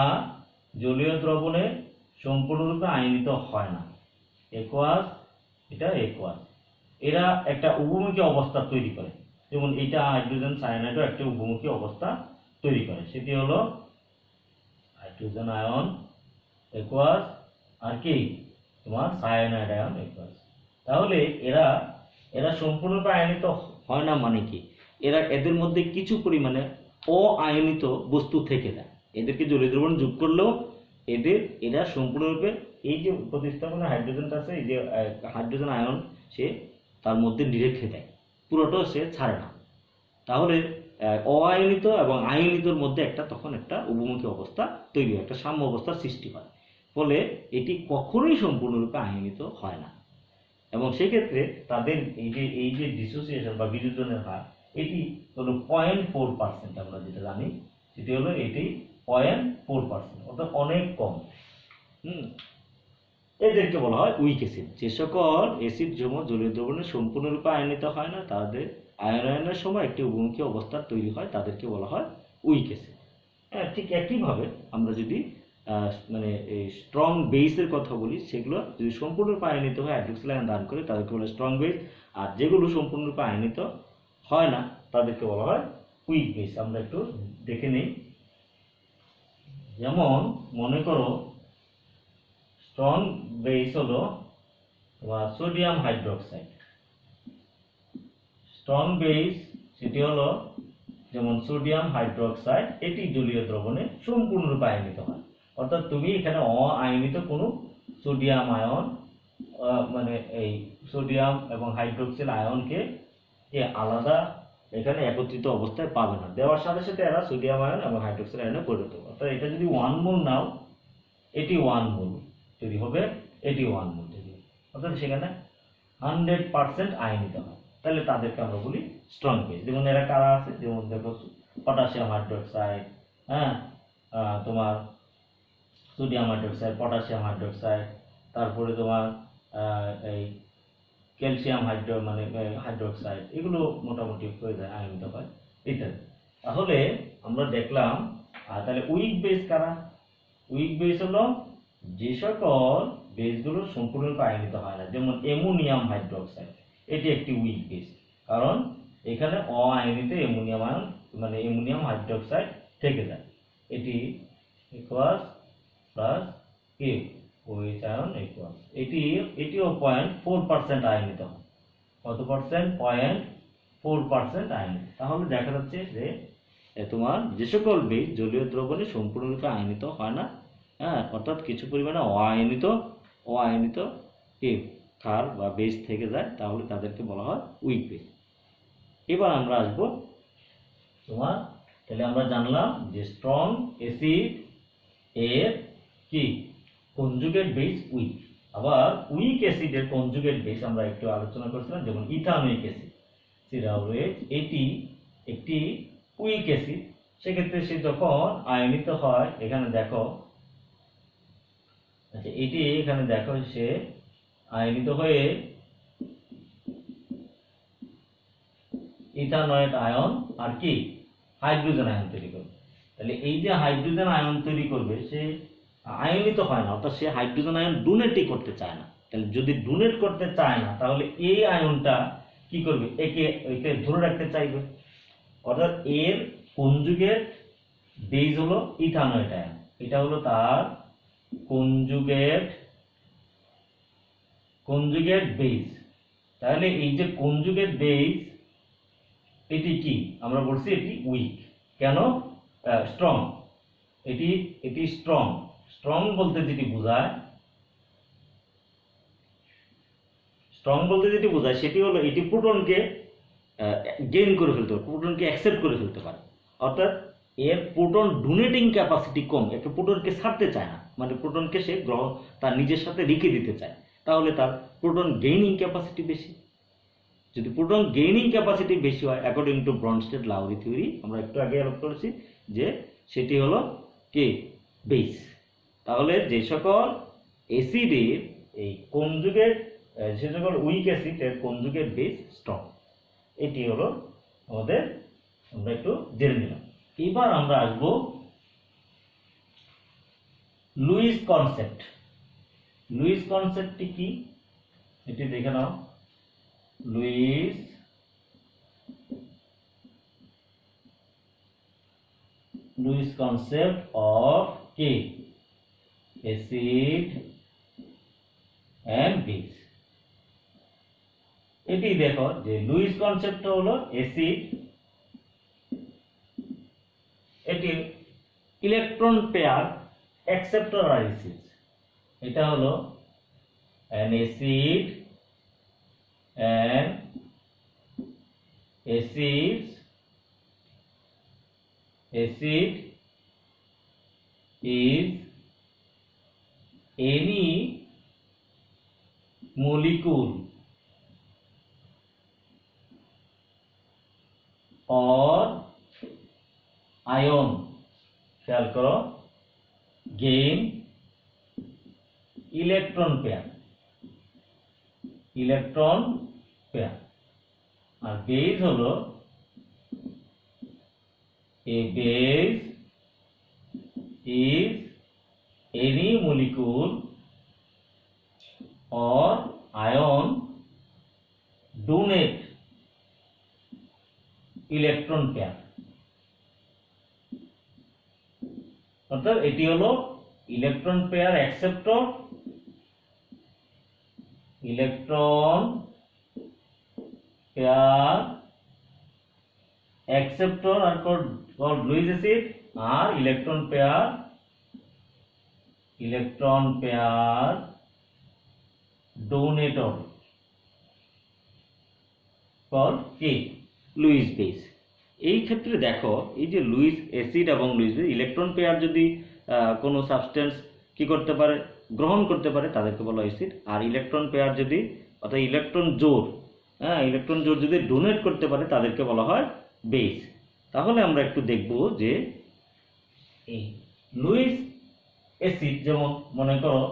জলীয় দ্রবণে সম্পূর্ণরূপে আয়নিত হয় না। একোয়াস, এটা একোয়াস, এরা একটা উভমুখী অবস্থা তৈরি করে। যেমন এটা হাইড্রোজেন সায়ানাইডও একটা উভমুখী অবস্থা তৈরি করে, সেটি হলো হাইড্রোজেন আয়ন একোয়াস আর কি তোমার সায়ানাইড আয়ন একোয়াস। তাহলে এরা এরা সম্পূর্ণরূপে আয়নিত হয় না মানে কি, এদের মধ্যে কিছু পরিমাণে অআয়নিত বস্তু থেকে যায়। এদেরকে জলীয় দ্রবণ যোগ করলেও এরা সম্পূর্ণরূপে, এই যে প্রতিস্থাপনে হাইড্রোজেনটা আছে, এই যে হাইড্রোজেন আয়ন সে তার মধ্যে রেখে দেয়, পুরোটাও সে ছাড়ে না। তাহলে অআয়নিত এবং আয়নিতর মধ্যে তখন একটা উভমুখী অবস্থা তৈরি হয়, একটা সাম্য অবস্থার সৃষ্টি হয়। ফলে এটি কখনোই সম্পূর্ণরূপে আয়নিত হয় না। এবং সেক্ষেত্রে তাদের এই যে ডিসোসিয়েশন বা বিযোজনের হার, এটি হলো 0.4%। আমরা যেটা জানি সেটি হলো এটি 0.4%, অর্থাৎ অনেক কম। এদেরকে বলা হয় উইক অ্যাসিড। যে সকল অ্যাসিড যেমন জলীয় দ্রবণে সম্পূর্ণরূপে আয়নিত হয় না, তাদের আয়নায়নের সময় একটি উভমুখী অবস্থা তৈরি হয়, তাদেরকে বলা হয় উইক অ্যাসিড। হ্যাঁ, ঠিক একইভাবে আমরা যদি মানে এই স্ট্রং বেসের কথা বলি, সেগুলো যদি সম্পূর্ণরূপে আয়নিত হয়, হাইড্রোক্সিল আয়ন দান করে, তাদেরকে বলা হয় স্ট্রং বেস। আর যেগুলো সম্পূর্ণরূপে আয়নিত হয় না, তাদেরকে বলা হয় উইক বেস। আমরা একটু দেখে নিই। যেমন মনে করো স্ট্রং বেস হলো সোডিয়াম হাইড্রোক্সাইড। স্ট্রং বেস সেটি হলো যেমন সোডিয়াম হাইড্রোক্সাইড, এটি জলীয় দ্রবণে সম্পূর্ণরূপে আয়নিত হয়। অর্থাৎ তুমি এখানে অআয়নিত কোনো সোডিয়াম আয়ন, মানে এই সোডিয়াম এবং হাইড্রোক্সিল আয়নকে আলাদা এখানে একত্রিত অবস্থায় পাবে না। দেওয়ার সাথে সাথে এরা সোডিয়াম আয়ন এবং হাইড্রোক্সিল আয়নে পরিণত হবে। অর্থাৎ এটা যদি 1 মোল নাও, এটি 1 মোল যদি হবে, এটি 1 মোল যদি, অর্থাৎ সেখানে 100% আয়নিত হয়। তাহলে তাদেরকে আমরা বলি স্ট্রং বেস। যেমন এরা কারা আছে, যেমন দেখো পটাশিয়াম হাইড্রোক্সাইড, হ্যাঁ, তোমার সোডিয়াম হাইড্রোক্সাইড, পটাশিয়াম হাইড্রোক্সাইড, তারপরে তোমার এই ক্যালসিয়াম হাইড্রোক্সাইড, এগুলো মোটামুটি হয়ে যায়, আয়নিত হয় ইত্যাদি। তাহলে আমরা দেখলাম। তাহলে উইক বেস কারা? উইক বেস হলো যে সকল বেসগুলো সম্পূর্ণরূপে আয়নিত হয় না। যেমন অ্যামোনিয়াম হাইড্রোক্সাইড, এটি একটি উইক বেস, কারণ এখানে অআয়নিত অ্যামোনিয়াম আয়ন অ্যামোনিয়াম হাইড্রোক্সাইড থেকে যায়। এটি ইকুয়ালস প্লাস কি OH আয়ন ইকুয়াল এটিও 0.4% আয়নিত হয়। কত পার্সেন্ট? 0.4% আয়নিত। তাহলে দেখা যাচ্ছে যে তোমার যে সকল বেশ জলীয় দ্রবণে সম্পূর্ণরূপে আয়নিত হয় না, হ্যাঁ, অর্থাৎ কিছু পরিমাণে অআয়নিত কি ক্ষার বা বেশ থেকে যায়, তাহলে তাদেরকে বলা হয় উইক বেস। এবার আমরা আসবো তোমার, তাহলে আমরা জানলাম যে স্ট্রং অ্যাসিড এর কি কনজুগেট বেস উইক। আবার উইক অ্যাসিডের কনজুগেট বেস আমরা একটু আলোচনা করেছিলাম, যেমন ইথানোয়িক অ্যাসিড COOH, এটি একটি উইক অ্যাসিড। সেক্ষেত্রে সে যখন আয়নিত হয়, এখানে দেখো, আচ্ছা এটি এখানে দেখো, সে আয়নিত হয়ে ইথানয়েড আয়ন আর কি হাইড্রোজেন আয়ন তৈরি করবে। তাহলে এই যে হাইড্রোজেন আয়ন তৈরি করবে, সে আয়নিত হয় না, অর্থাৎ সে হাইড্রোজেন আয়ন ডোনেটই করতে চায় না। তাহলে যদি ডোনেট করতে চায় না, তাহলে এই আয়নটা কি করবে? একে ধরে রাখতে চাইবে, অর্থাৎ এর কনজুগেট বেস হলো ইথানয়েড আয়ন। এটা হলো তার কনজুগেট বেস। তাহলে এই যে কনজুগেট বেস, এটি কি আমরা বলছি? এটি উইক। কেন? স্ট্রং। এটি স্ট্রং বলতে যেটি বোঝায়, সেটি হলো এটি প্রোটনকে গেইন করে ফেলতে পারে, প্রোটনকে অ্যাকসেপ্ট করে ফেলতে পারে। অর্থাৎ এর প্রোটন ডোনেটিং ক্যাপাসিটি কম, একে প্রোটনকে ছাড়তে চায় না, মানে প্রোটনকে সে তার নিজের সাথে রেখে দিতে চায়। তাহলে তার প্রোটন গেইনিং ক্যাপাসিটি বেশি। যদি প্রোটন গেইনিং ক্যাপাসিটি বেশি হয়, অ্যাকর্ডিং টু ব্রনস্টেড-লাউরি থিওরি, আমরা একটু আগে আলোচনা করেছি যে সেটি হলো কি বেস। তাহলে যে সকল অ্যাসিডের এই কনজুগেট, যে সকল উইক অ্যাসিড এর কনজুগেট বেস স্ট্রং, এটি হলো আমাদের, আমরা একটু জেনে নিলাম। এবার আমরা আসবো লুইস কনসেপ্ট। লুইস কনসেপ্টটি কি এটি দেখে নাও। Lewis concept of K acid and base। এটি দেখো যে লুইস কনসেপ্ট হলো অ্যাসিড, এটি ইলেকট্রন পেয়ার অ্যাকসেপ্টর আর অ্যাসিড। এটা হলো an acid and acid is any molecule or ion, খেয়াল করো, gain electron pair আর বেস হলো a base is any molecule or ion donate electron pair। অর্থাৎ এটি হলো electron pair acceptor, electron pair acceptor আর called Lewis acid, আর ইলেকট্রন পেয়ার ডোনেটর called কি লুইস বেস। এই ক্ষেত্রে দেখো, এই যে লুইস অ্যাসিড এবং লুইস বেস, ইলেকট্রন পেয়ার যদি কোনো সাবস্টেন্স কি করতে পারে, গ্রহণ করতে পারে, তাদেরকে বলা হয় অ্যাসিড। আর ইলেকট্রন পেয়ার যদি, অর্থাৎ ইলেকট্রন জোড় যদি ডোনেট করতে পারে, তাদেরকে বলা হয় বেস। তাহলে আমরা একটু দেখব যে এই লুইস অ্যাসিড, যেমন মনে করো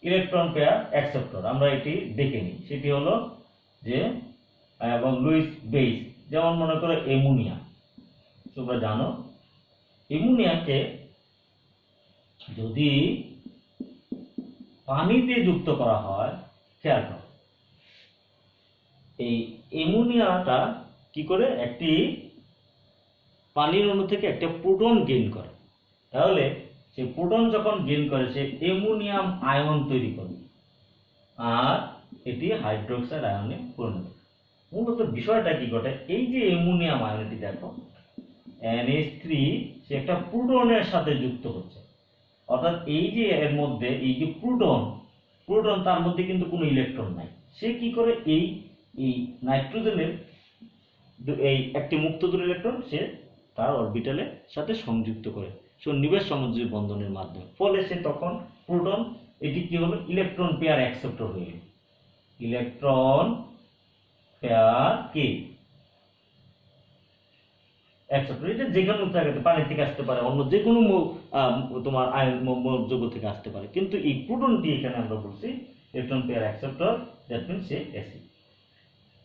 ইলেকট্রন পেয়ার অ্যাকসেপ্টর, আমরা এটি দেখে নিই। সেটি হলো যে, এবং লুইস বেস, যেমন মনে করো অ্যামোনিয়া। তোমরা জানো অ্যামোনিয়াকে যদি পানিতে যুক্ত করা হয়, খেয়াল করো, এই অ্যামোনিয়াটা কি করে, একটি পানির অণু থেকে একটা প্রোটন গেইন করে। তাহলে সে প্রোটন যখন গেইন করে সে অ্যামোনিয়াম আয়ন তৈরি করে আর এটি হাইড্রোক্সাইড আয়নে পরিণত। মূলত বিষয়টা কি ঘটে, এই যে অ্যামোনিয়াম আয়নটি দেখো NH3 সে একটা প্রোটনের সাথে যুক্ত হচ্ছে, অর্থাৎ এই যে এর মধ্যে এই যে প্রোটন তার মধ্যে কিন্তু কোনো ইলেকট্রন নাই। সে কি করে এই নাইট্রোজেনের এই একটি মুক্ত দূর ইলেকট্রন সে তার অরবিটালের সাথে সংযুক্ত করে সন্নিবেশ সমযোজী বন্ধনের মাধ্যমে, ফলে সে তখন প্রোটন এটি কি হলো ইলেকট্রন পেয়ার অ্যাকসেপ্টর হয়ে গেল। ইলেকট্রন পেয়ার কি অ্যাকসেপ্টর, এটা যে কোনো জায়গাতে পানি থেকে আসতে পারে, অন্য যে কোনো তোমার যৌগ থেকে আসতে পারে, কিন্তু এই প্রোটনটি এখানে আমরা বলছি electron pair acceptor, that means say acid,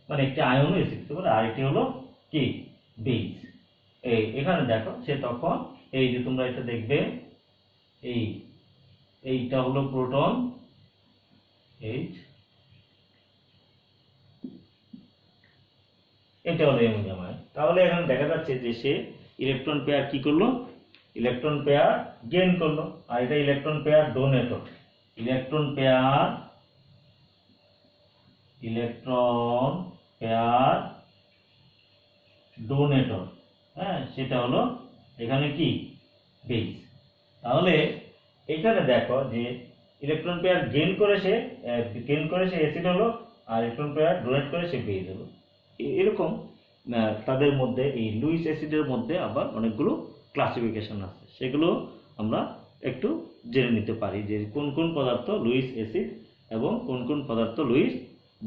মানে একটি আয়নও অ্যাসিড হতে পারে, আর এটি হলো কি বেস। এখানে দেখো সে তখন এই যে তোমরা এটা দেখবে এইটা হলো প্রোটন এটা হলো অ্যামোনিয়াম আয়ন। তাহলে এখানে দেখা যাচ্ছে যে সে ইলেকট্রন পেয়ার কি করলো, ইলেকট্রন পেয়ার গেইন করলো, আর এটা electron pair donator, electron pair donator, হ্যাঁ সেটা হলো এখানে কি বেস। তাহলে এখানে দেখো যে ইলেকট্রন পেয়ার গেইন করে সে অ্যাসিড হলো, আর ইলেকট্রন পেয়ার ডোনেট করে সে বেস হলো। এরকম তাদের মধ্যে এই লুইস অ্যাসিডের মধ্যে আবার অনেকগুলো ক্লাসিফিকেশন আছে, সেগুলো আমরা একটু জেনে নিতে পারি যে কোন কোন পদার্থ লুইস অ্যাসিড এবং কোন কোন পদার্থ লুইস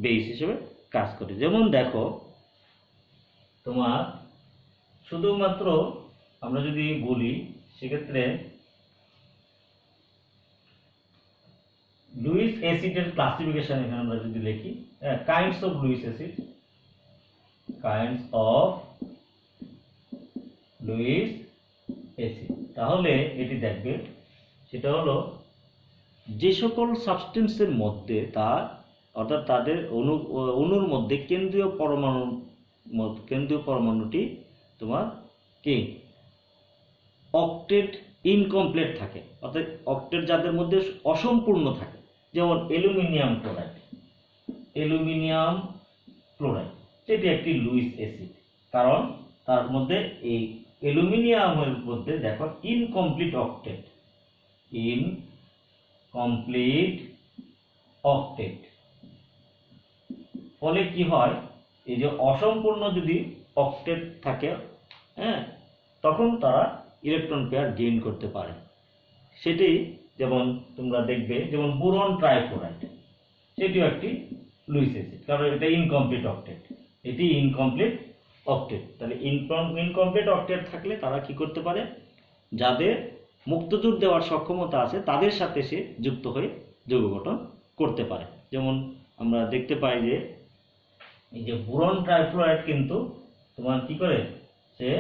বেস হিসেবে কাজ করে। যেমন দেখো তোমার শুধুমাত্র আমরা যদি বলি সেক্ষেত্রে লুইস অ্যাসিডের ক্লাসিফিকেশন এখানে আমরা যদি লিখি কাইন্ডস অফ লুইস অ্যাসিড, তাহলে এটি দেখবে সেটা হলো যে সকল সাবস্টেন্সের মধ্যে তার অর্থাৎ তাদের অণুর মধ্যে কেন্দ্রীয় পরমাণুটি তোমার কি অক্টেট ইনকমপ্লিট থাকে, অর্থাৎ অক্টেট যাদের মধ্যে অসম্পূর্ণ থাকে, যেমন অ্যালুমিনিয়াম ক্লোরাইড সেটি একটি লুইস অ্যাসিড, কারণ তার মধ্যে এই অ্যালুমিনিয়ামের মধ্যে দেখো ইনকমপ্লিট অক্টেট, ফলে কি হয় এই যে অসম্পূর্ণ যদি অক্টেট থাকে, হ্যাঁ তখন তারা ইলেকট্রন পেয়ার গেইন করতে পারে। সেটি যেমন তোমরা দেখবে যেমন বোরন ট্রাইফ্লোরাইড সেটিও একটি লুইস অ্যাসিড, কারণ এটা ইনকমপ্লিট অক্টেট, এটি ইনকমপ্লিট অক্টেট। তাহলে ইনকমপ্লিট অক্টেট থাকলে তারা কি করতে পারে, যাদের মুক্তজোর দেওয়ার সক্ষমতা আছে তাদের সাথে সে যুক্ত হয়ে যৌগ গঠন করতে পারে। যেমন আমরা দেখতে পাই যে এই যে বোরন ট্রাইফ্লোরাইড কিন্তু তোমার কি করে সে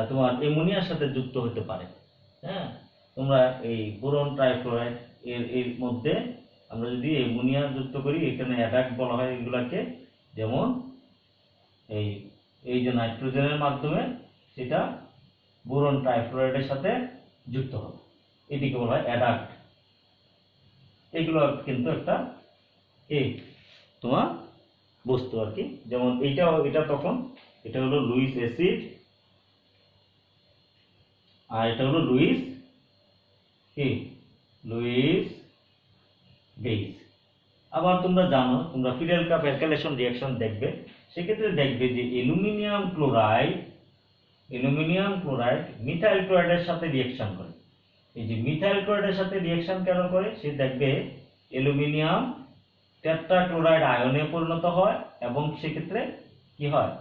তোমার অ্যামোনিয়ার সাথে যুক্ত হতে পারে। হ্যাঁ তোমরা এই বোরন ট্রাইফ্লোরাইড এর মধ্যে আমরা যদি অ্যামোনিয়া যুক্ত করি, এখানে অ্যাডাক্ট বলা হয় এগুলাকে, যেমন এই যে নাইট্রোজেনের মাধ্যমে সেটা বোরন ট্রাইফ্লোরাইডের সাথে যুক্ত হবে, এটিকে বলা হয় অ্যাডাক্ট। এগুলো কিন্তু একটা তোমার বস্তু আর কি, যেমন এটা তখন এটা হলো লুইস অ্যাসিড আর এটা হলো লুইস বেস। আবার তোমরা জানো, তোমরা ফিডেল কাপ অ্যালকাইলেশন রিঅ্যাকশন দেখবে, সেক্ষেত্রে দেখবে যে অ্যালুমিনিয়াম ক্লোরাইড মিথাইল ক্লোরাইডের সাথে রিঅ্যাকশন করে। এই যে মিথাইল ক্লোরাইডের সাথে রিঅ্যাকশন কেন করে, সে দেখবে অ্যালুমিনিয়াম টেট্রাক্লোরাইড আয়নে পরিণত হয় এবং সেক্ষেত্রে কি হয়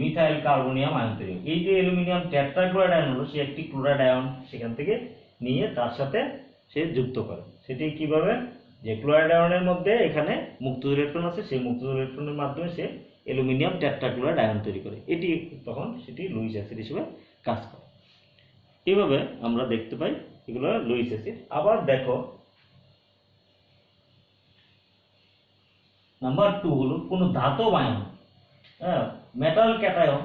মিথাইল কার্বনিয়াম আয়ন তৈরি হয়। এই যে অ্যালুমিনিয়াম টেট্রাক্লোরাইড আয়ন হলো, সে একটি ক্লোরাইড আয়ন সেখান থেকে নিয়ে তার সাথে সে যুক্ত করে। সেটি কিভাবে, যে ক্লোরাইড আয়নের মধ্যে এখানে মুক্ত ইলেকট্রন আছে, সেই মুক্ত ইলেকট্রনের মাধ্যমে সে অ্যালুমিনিয়াম টেট্রাক্লোরাইড আয়ন তৈরি করে, এটি তখন সেটি লুইস অ্যাসিড হিসেবে কাজ করে। এইভাবে আমরা দেখতে পাই এগুলো লুইস অ্যাসিড। আবার দেখো নাম্বার 2 হলো কোন ধাতব আয়ন, মেটাল ক্যাটায়ন।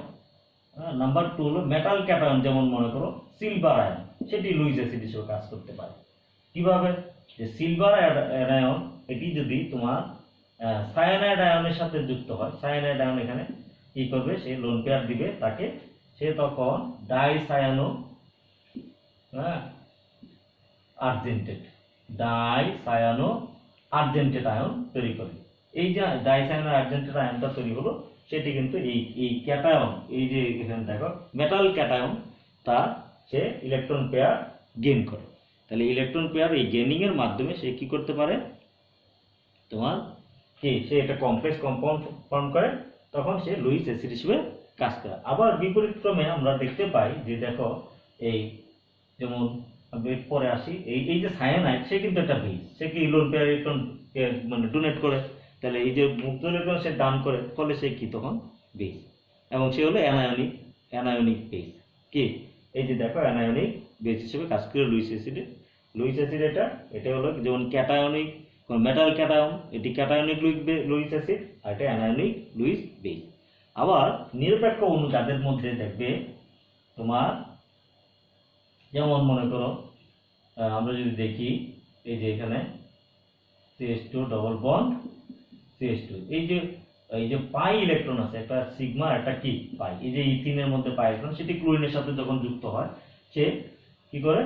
নাম্বার 2 হলো মেটাল ক্যাটায়ন, যেমন মনে করো সিলভার আয়ন। সেটি লুইস অ্যাসিড হিসেবে কাজ করতে পারে। কিভাবে? যে সিলভার অ্যানায়ন এটি যদি তোমার সায়ানাইড আয়নের সাথে যুক্ত হয়, সায়ানাইড আয়ন এখানে কি করবে, সে লোন পেয়ার দিবে তাকে, সে তখন ডাইসায়ানো আর্জেন্টেট ডাইসায়ানো আর্জেন্টেট আয়ন তৈরি করে। এই যে ডাইসায়ানো আর্জেন্টেট আয়নটা তৈরি হলো, সেটি কিন্তু এই ক্যাটায়ন, এই যে এখানে দেখো মেটাল ক্যাটায়ন, তার সে ইলেকট্রন পেয়ার গেইন করে। তাহলে ইলেকট্রন পেয়ার এই গেইনিং এর মাধ্যমে সে কি করতে পারে, তোমার কি সে একটা কমপ্লেক্স কম্পাউন্ড ফর্ম করে, তখন সে লুইস অ্যাসিড হিসেবে কাজ করে। আবার বিপরীত ক্রমে আমরা দেখতে পাই যে দেখো এই যেমন পরে আসি, এই যে সায়ানাইড, সে কিন্তু একটা বেস, সে কি লোন পেয়ার ইলেকট্রন মানে ডোনেট করে, তাহলে এই যে মুক্ত ইলেকট্রন সে দান করে, ফলে সে কি তখন বেস, এবং সে হলো অ্যানায়নিক বেস। কি এই যে দেখো অ্যানায়নিক বেস হিসেবে কাজ করে লুইস অ্যাসিডে। লুইস অ্যাসিড এটা হলো যেমন ক্যাটায়নিক মেটাল ক্যাটায়ন, এটি ক্যাটায়নিক লুইস অ্যাসিড, আর এটা অ্যানায়নিক লুইস বেস। আবার নিরপেক্ষ অণু যাদের মধ্যে দেখবে তোমার, যেমন মনে করো আমরা যদি দেখি এই যে এখানে CH2 ডবল বন্ড CH2, এই যে পাই ইলেকট্রন আছে, একটা সিগমা একটা কি পাই, এই যে ইথিনের মধ্যে পাই ইলেকট্রন, সেটি ক্লোরিনের সাথে যখন যুক্ত হয়, সে কি করে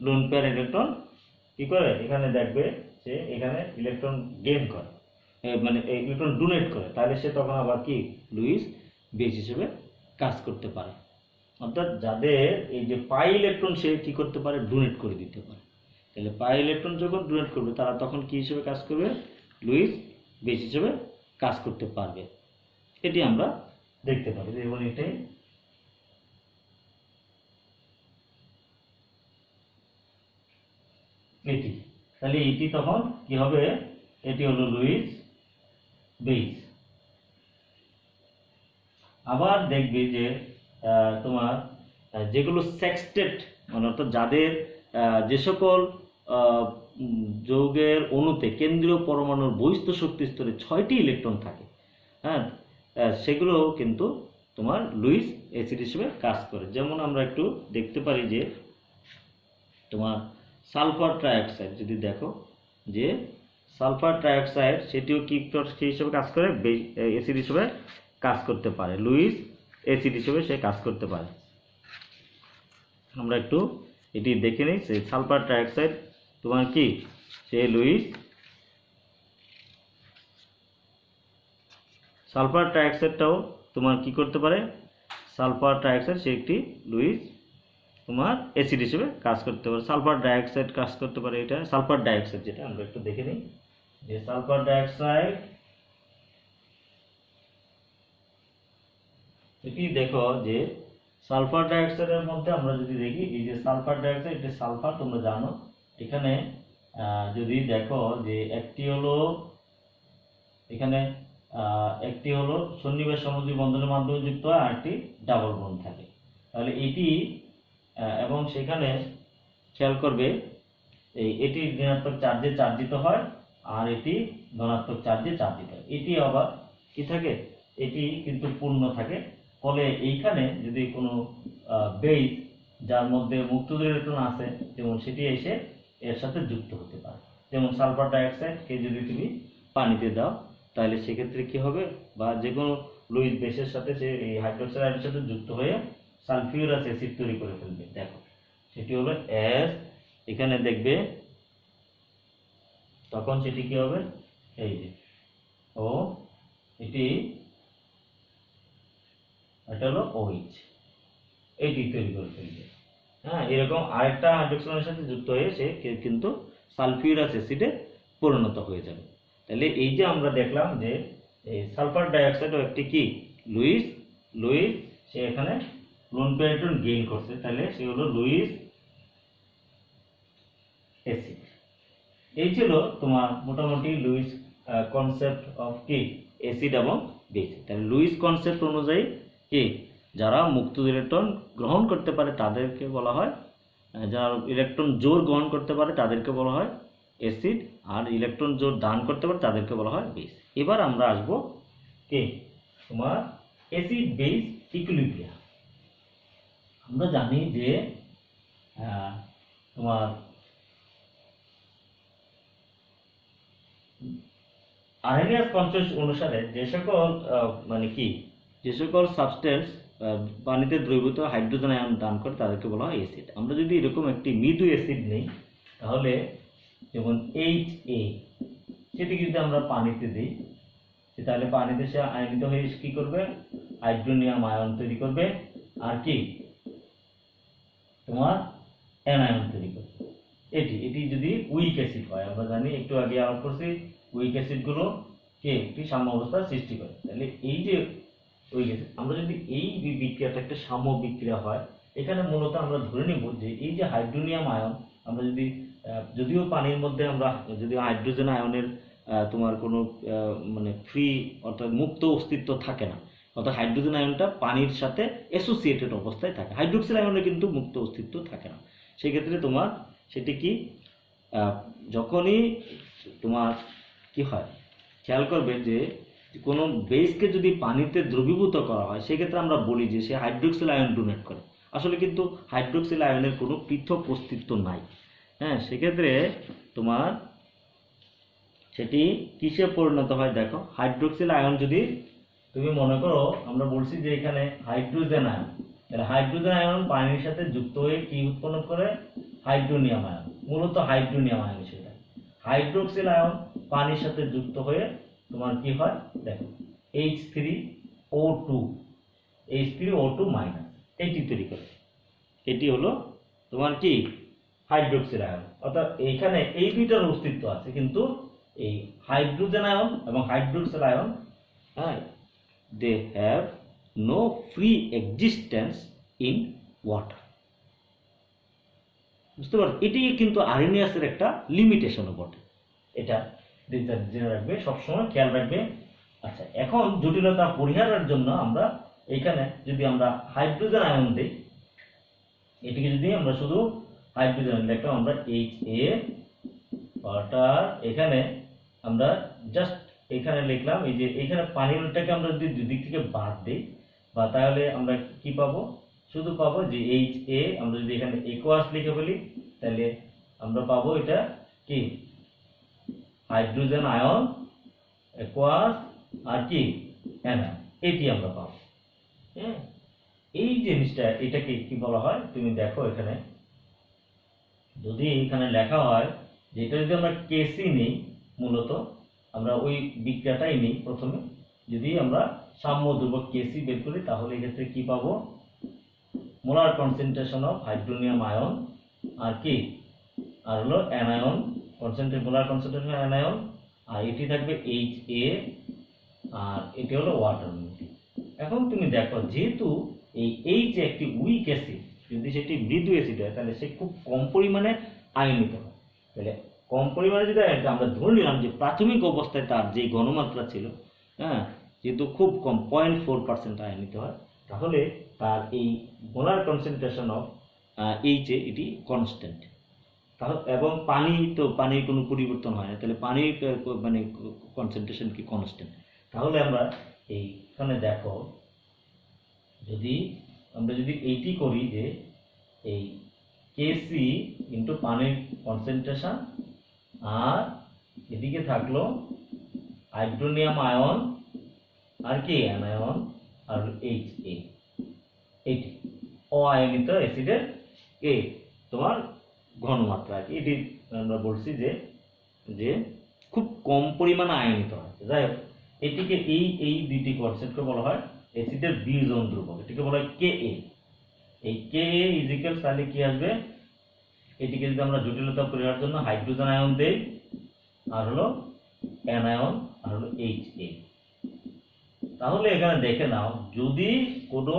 লোন পেয়ার ইলেকট্রন কি করে, এখানে দেখবে সে এখানে ইলেকট্রন গেইন করে, মানে ইলেকট্রন ডোনেট করে, তাহলে সে তখন আবার কি লুইস বেস হিসেবে কাজ করতে পারে। অর্থাৎ যাদের এই যে পাই ইলেকট্রন সে কি করতে পারে, ডোনেট করে দিতে পারে। তাহলে পাই ইলেকট্রন যখন ডোনেট করবে, তারা তখন কি হিসেবে কাজ করবে, লুইস বেস হিসেবে কাজ করতে পারবে। এটি আমরা দেখতে পারি, এবং এটাই এটি, তাহলে এটি তখন কি হবে, এটি হলো লুইস বেস। আবার দেখবে যে তোমার যেগুলো সেক্সটেট, মানে অর্থাৎ যাদের যে সকল যৌগের অণুতে কেন্দ্রীয় পরমাণুর বহিস্থ শক্তি স্তরে 6টি ইলেকট্রন থাকে, হ্যাঁ, সেগুলো কিন্তু তোমার লুইস অ্যাসিড হিসেবে কাজ করে। যেমন আমরা একটু দেখতে পারি যে তোমার সালফার ট্রাইঅক্সাইড, যদি দেখো যে সালফার ট্রাইঅক্সাইড, সেটিও কি হিসেবে কাজ করে, অ্যাসিড হিসেবে কাজ করতে পারে, লুইস অ্যাসিড হিসেবে সে কাজ করতে পারে। আমরা একটু এটি দেখে নিই, সেই সালফার ট্রাইঅক্সাইড তোমার কি, সে লুইস, সালফার ট্রাইঅক্সাইডটাও তোমার কি করতে পারে, সালফার ট্রাইঅক্সাইড সে একটি লুইস তোমার অ্যাসিড হিসেবে কাজ করতে পারে। সালফার ডাইঅক্সাইড কাজ করতে পারে, এটা সালফার ডাইঅক্সাইড, যেটা আমরা একটু দেখে নিই যে সালফার ডাইঅক্সাইড, এটি দেখো যে সালফার ডাইঅক্সাইডের মধ্যে আমরা যদি দেখি, এই যে সালফার ডাইঅক্সাইড, এটা সালফার তোমরা জানো, এখানে যদি দেখো যে একটি হলো এখানে একটি হলো সন্নিবেশ সমযোজী বন্ধনের মাধ্যমে যুক্ত হয়, আর একটি ডাবল বন্ড থাকে। তাহলে এটি এবং সেখানে খেয়াল করবে এটি ঋণাত্মক চার্জে চার্জিত হয়, আর এটি ধনাত্মক চার্জে চার্জিত হয়। এটি আবার কি থাকে, এটি কিন্তু পূর্ণ থাকে, ফলে এইখানে যদি কোনো বেস যার মধ্যে মুক্ত ইলেকট্রন আছে, যেমন সেটি এসে এর সাথে যুক্ত হতে পারে। যেমন সালফার ডাইঅক্সাইডকে যদি তুমি পানিতে দাও, তাহলে সেক্ষেত্রে কি হবে, বা যে কোনো লুইস বেসের সাথে সে এই হাইড্রোক্সাইড আয়নের সাথে যুক্ত হয়ে সালফিউরাস অ্যাসিড তৈরি করে ফেলবে। দেখো সেটি হলো এস, এখানে দেখবে তখন সেটি কি হবে, এই যে ও, এটা হলো OH, এইটি তৈরি করে ফেলবে। হ্যাঁ, এরকম আরেকটা হাইড্রোক্সাইডের সাথে যুক্ত হয়ে সে কিন্তু সালফিউরাস অ্যাসিডে পরিণত হয়ে যাবে। তাহলে এই যে আমরা দেখলাম যে এই সালফার ডাইঅক্সাইডও একটি কি লুইস সে এখানে লোন পেয়ার ইলেকট্রন গেইন করছে, তাহলে সে হলো লুইস অ্যাসিড। এই ছিল তোমার মোটামুটি লুইস কনসেপ্ট অফ কি অ্যাসিড এবং বেস। তাহলে লুইস কনসেপ্ট অনুযায়ী কি যারা মুক্ত ইলেকট্রন গ্রহণ করতে পারে তাদেরকে বলা হয়, যারা ইলেকট্রন জোর গ্রহণ করতে পারে তাদেরকে বলা হয় অ্যাসিড, আর ইলেকট্রন জোর দান করতে পারে তাদেরকে বলা হয় বেস। এবার আমরা আসবো কি তোমার অ্যাসিড বেস ইকুইলিব্রিয়াম। আমরা জানি যে তোমার আর্হেনিয়াস কনসেপ্ট অনুসারে যে সকল মানে কি যে সকল সাবস্টেন্স পানিতে দ্রবীভূত হাইড্রোজেন আয়ন দান করে তাদেরকে বলা হয় অ্যাসিড। আমরা যদি এরকম একটি মৃদু অ্যাসিড নেই, তাহলে যেমন HA, সেটিকে যদি আমরা পানিতে দিই, তাহলে পানিতে সে আয়নিত হয়ে কি করবে, হাইড্রোনিয়াম আয়ন তৈরি করবে, আর কি তোমার অ্যানায়ন তৈরি করবে। এটি যদি উইক অ্যাসিড হয়, আমরা জানি একটু আগে আলোচনা করছি উইক অ্যাসিডগুলো কে একটি সাম্য অবস্থার সৃষ্টি করে। তাহলে এই যে উইক অ্যাসিড, আমরা যদি এই বিক্রিয়াটা একটা সাম্য বিক্রিয়া হয়, এখানে মূলত আমরা ধরে নিব যে এই যে হাইড্রোনিয়াম আয়ন, আমরা যদি যদিও পানির মধ্যে আমরা যদি হাইড্রোজেন আয়নের তোমার কোনো মানে ফ্রি অর্থাৎ মুক্ত অস্তিত্ব থাকে না, অর্থাৎ হাইড্রোজেন আয়নটা পানির সাথে অ্যাসোসিয়েটেড অবস্থায় থাকে, হাইড্রোক্সিল আয়নের কিন্তু মুক্ত অস্তিত্ব থাকে না। সেক্ষেত্রে তোমার সেটি কি যখনই তোমার কি হয়, খেয়াল করবে যে কোনো বেসকে যদি পানিতে দ্রবীভূত করা হয়, সেক্ষেত্রে আমরা বলি যে সে হাইড্রোক্সিল আয়ন ডোনেট করে। আসলে কিন্তু হাইড্রোক্সিল আয়নের কোনো পৃথক অস্তিত্ব নাই। হ্যাঁ, সেক্ষেত্রে তোমার সেটি কিসে পরিণত হয় দেখো, হাইড্রোক্সিল আয়ন যদি তুমি মনে করো, আমরা বলছি যে এখানে হাইড্রোজেন আয়ন, তাহলে হাইড্রোজেন আয়ন পানির সাথে যুক্ত হয়ে কি উৎপন্ন করে, হাইড্রোনিয়াম আয়ন, মূলত হাইড্রোনিয়াম আয়ন সেটা। হাইড্রোক্সিল আয়ন পানির সাথে যুক্ত হয়ে তোমার কি হয় দেখো, H3O2 H3O2 মাইনাস, এটি তৈরি করে। এটি হলো তোমার কি হাইড্রোক্সিল আয়ন। অর্থাৎ এইখানে এই দুইটার অস্তিত্ব আছে, কিন্তু এই হাইড্রোজেন আয়ন এবং হাইড্রোক্সিল আয়ন, হ্যাঁ, they have no free existence in water। বুঝতে পারছো, এটি কিন্তু আর্হেনিয়াসের একটা লিমিটেশনও বটে, এটা জেনে রাখবে, সবসময় খেয়াল রাখবে। আচ্ছা, এখন জটিলতা পরিহারের জন্য আমরা এখানে যদি আমরা হাইড্রোজেন আয়ন দিই, এটিকে যদি আমরা শুধু হাইড্রোজেন লিখলাম, আমরা HA ওয়াটার, এখানে আমরা জাস্ট এখানে লিখলাম, এই যে এখানে পানিটাকে আমরা যদি দুই দিক থেকে বাদ দিই, বা তাহলে আমরা কি পাবো, শুধু পাবো যে HA, আমরা যদি এখানে একোয়াস লিখে ফেলি, তাহলে আমরা পাবো এটা কি হাইড্রোজেন আয়ন একোয়াস আর কি অ্যানায়ন, এটি আমরা পাবো। হ্যাঁ, এই জিনিসটা এটাকে কি বলা হয়, তুমি দেখো এখানে যদি এখানে লেখা হয় যে এটা যদি আমরা কেসি নিই, মূলত আমরা ওই বিক্রিয়াটাই নিই প্রথমে, যদি আমরা সাম্য ধ্রুবক কেসি বের করি, তাহলে এক্ষেত্রে কি পাবো, molar concentration of hydronium ion আর কি, আর হলো অ্যানায়ন মোলার কনসেন্ট্রেশন অ্যানায়ন, আর এটি থাকবে HA, আর এটি হলো ওয়াটার। এখন তুমি দেখো, যেহেতু এই যে একটি উইক অ্যাসিড, যদি সেটি মৃদু অ্যাসিড হয়, তাহলে সে খুব কম পরিমাণে আয়নিত হয়। তাহলে কম পরিমাণে যদি আমরা ধরে নিলাম যে প্রাথমিক অবস্থায় তার যে ঘনমাত্রা ছিল, হ্যাঁ, যেহেতু খুব কম 0.4% আয়নিত হয়, তাহলে তার এই মোলার কনসেন্ট্রেশন অফ HA এটি কনস্ট্যান্ট। তাহলে এবং পানির কোনো পরিবর্তন হয় না, তাহলে পানির মানে কনসেন্ট্রেশন কি কনস্ট্যান্ট। তাহলে আমরা এইখানে দেখো, আমরা যদি এইটি করি যে এই কেসি ইন্টু পানির কনসেন্ট্রেশন, আর এদিকে থাকলো হাইড্রোনিয়াম আয়ন আর কি অ্যানায়ন, আর HA, এটি অআয়নিত অ্যাসিডের তোমার ঘনমাত্রা, এটি আমরা বলছি যে খুব কম পরিমাণে আয়নিত হয়। যাই হোক, এটিকে এই দুইটি কনসেপ্টকে বলা হয় অ্যাসিডের বিয়োজন ধ্রুবক, এটিকে বলা হয় Ka। এই Ka ইজ ইকুয়াল, তাহলে কি আসবে, এটিকে যদি আমরা জটিলতা পরিহারের জন্য হাইড্রোজেন আয়ন দেই, আর হলো অ্যানায়ন, আর হলো HA, তাহলে এখানে দেখে নাও, যদি কোনো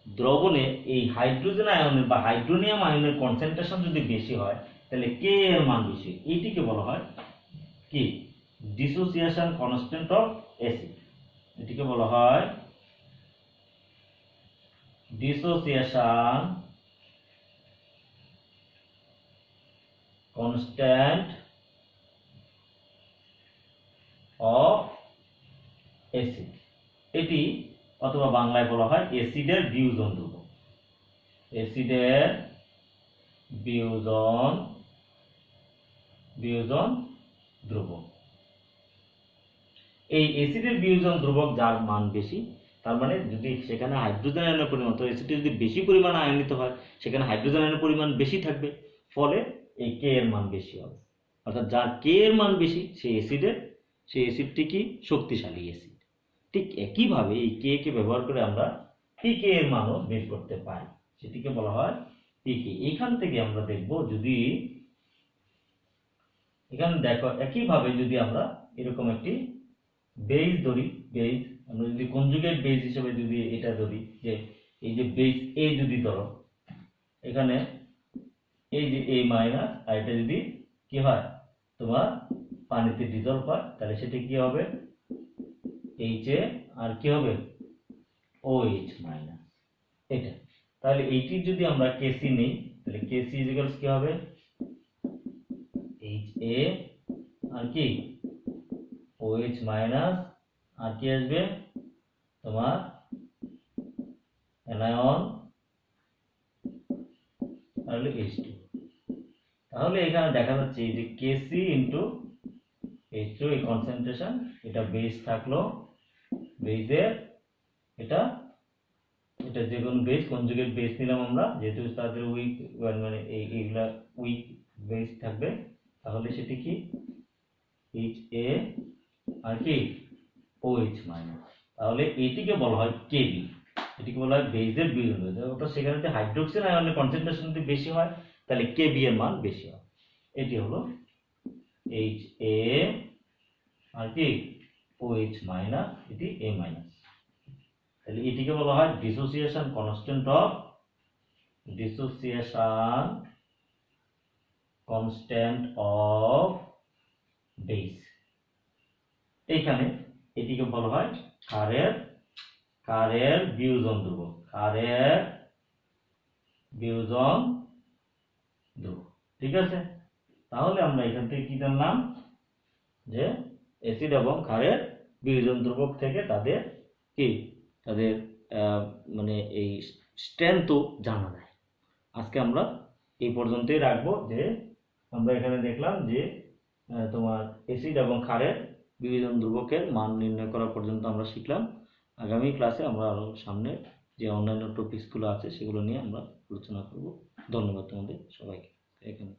দ্রবণে এই হাইড্রোজেন আয়নের বা হাইড্রোনিয়াম আয়নের কনসেন্ট্রেশন যদি বেশি হয়, তাহলে Ka এর মান বেশি, এইটিকে বলা হয় কি ডিসোসিয়েশন কনস্ট্যান্ট অফ অ্যাসিড। এটিকে বলা হয় ডিসোসিয়েশন কনস্ট্যান্ট অফ অ্যাসিড, এটি অথবা বাংলায় বলা হয় অ্যাসিডের বিয়োজন ধ্রুবক। অ্যাসিডের বিয়োজন ধ্রুবক। এই অ্যাসিডের বিয়োজন ধ্রুবক যার মান বেশি, তার মানে যদি সেখানে হাইড্রোজেন আয়নের পরিমাণ, তো অ্যাসিডে যদি বেশি পরিমাণ আয়নিত হয় সেখানে হাইড্রোজেন আয়নের পরিমাণ বেশি থাকবে, ফলে এই কে এর মান বেশি হবে। অর্থাৎ যার কে এর মান বেশি সেই অ্যাসিডটি কি শক্তিশালী অ্যাসিড। ঠিক একইভাবে এই কে কে ব্যবহার করে আমরা পিকে এর মানও বের করতে পারি, সেটিকে বলা হয় পিকে। এখান থেকে আমরা দেখব, যদি এখানে দেখো একইভাবে যদি আমরা এরকম একটি বেস ধরি, বেস আমরা যদি কনজুগেট বেস হিসেবে যদি এটা ধরি, যে এই যে বেস এ যদি ধরো, এখানে এই যে এ মাইনাস, আর এটা যদি কি হয় তোমার পানিতে ডিজলভ হয়, তাহলে সেটা কি হবে এইচ এ, আর কি হবে ও এইচ মাইনাস এটা। তাহলে এইটি যদি আমরা কেসি নেই, তাহলে কেসি ইকুয়ালস কি হবে এইচ এ, আর কি ও এইচ মাইনাস, আর কি আসবে তোমার অ্যানায়ন, তাহলে H2। তাহলে এখানে দেখা যাচ্ছে এই যে কেসি ইন্টু H2 এই কনসেন্ট্রেশন, এটা বেস থাকলো, বেসের এটা যে কোনো বেস, কনজুগেট বেস নিলাম আমরা, যেহেতু তাদের উইক মানে এইগুলা উইক বেস থাকবে, তাহলে সেটি কি এইচ এ, আর কি ও এইচ মাইনাস। তাহলে এটিকে বলা হয় কেবি, এটিকে বলা হয় বেসের বিয়োজন। অর্থাৎ সেখানে যদি হাইড্রোক্সিল আয়নের কনসেন্ট্রেশন যদি বেশি হয় তাহলে কেবি এর মান বেশি হয়। এটি হলো এইচ এ, আর কি ও এইচ মাইনাস, এটি এ মাইনাস। তাহলে এটিকে বলা হয় ডিসোসিয়েশন কনস্ট্যান্ট অফ বেস। এইখানে এটিকে বলা হয় ক্ষারের বিয়োজন ধ্রুবক, ঠিক আছে। তাহলে আমরা এখান থেকে কি জানলাম, যে অ্যাসিড এবং ক্ষারের বিয়োজন ধ্রুবক থেকে তাদের মানে এই স্ট্রেংথও জানা যায়। আজকে আমরা এই পর্যন্তই রাখবো, যে আমরা এখানে দেখলাম যে তোমার অ্যাসিড এবং ক্ষারের বিয়োজন ধ্রুবকের মান নির্ণয় করা পর্যন্ত আমরা শিখলাম। আগামী ক্লাসে আমরা আরো সামনে যে অন্যান্য টপিকসগুলো আছে সেগুলো নিয়ে আমরা আলোচনা করব। ধন্যবাদ তোমাদের সবাইকে। এখানে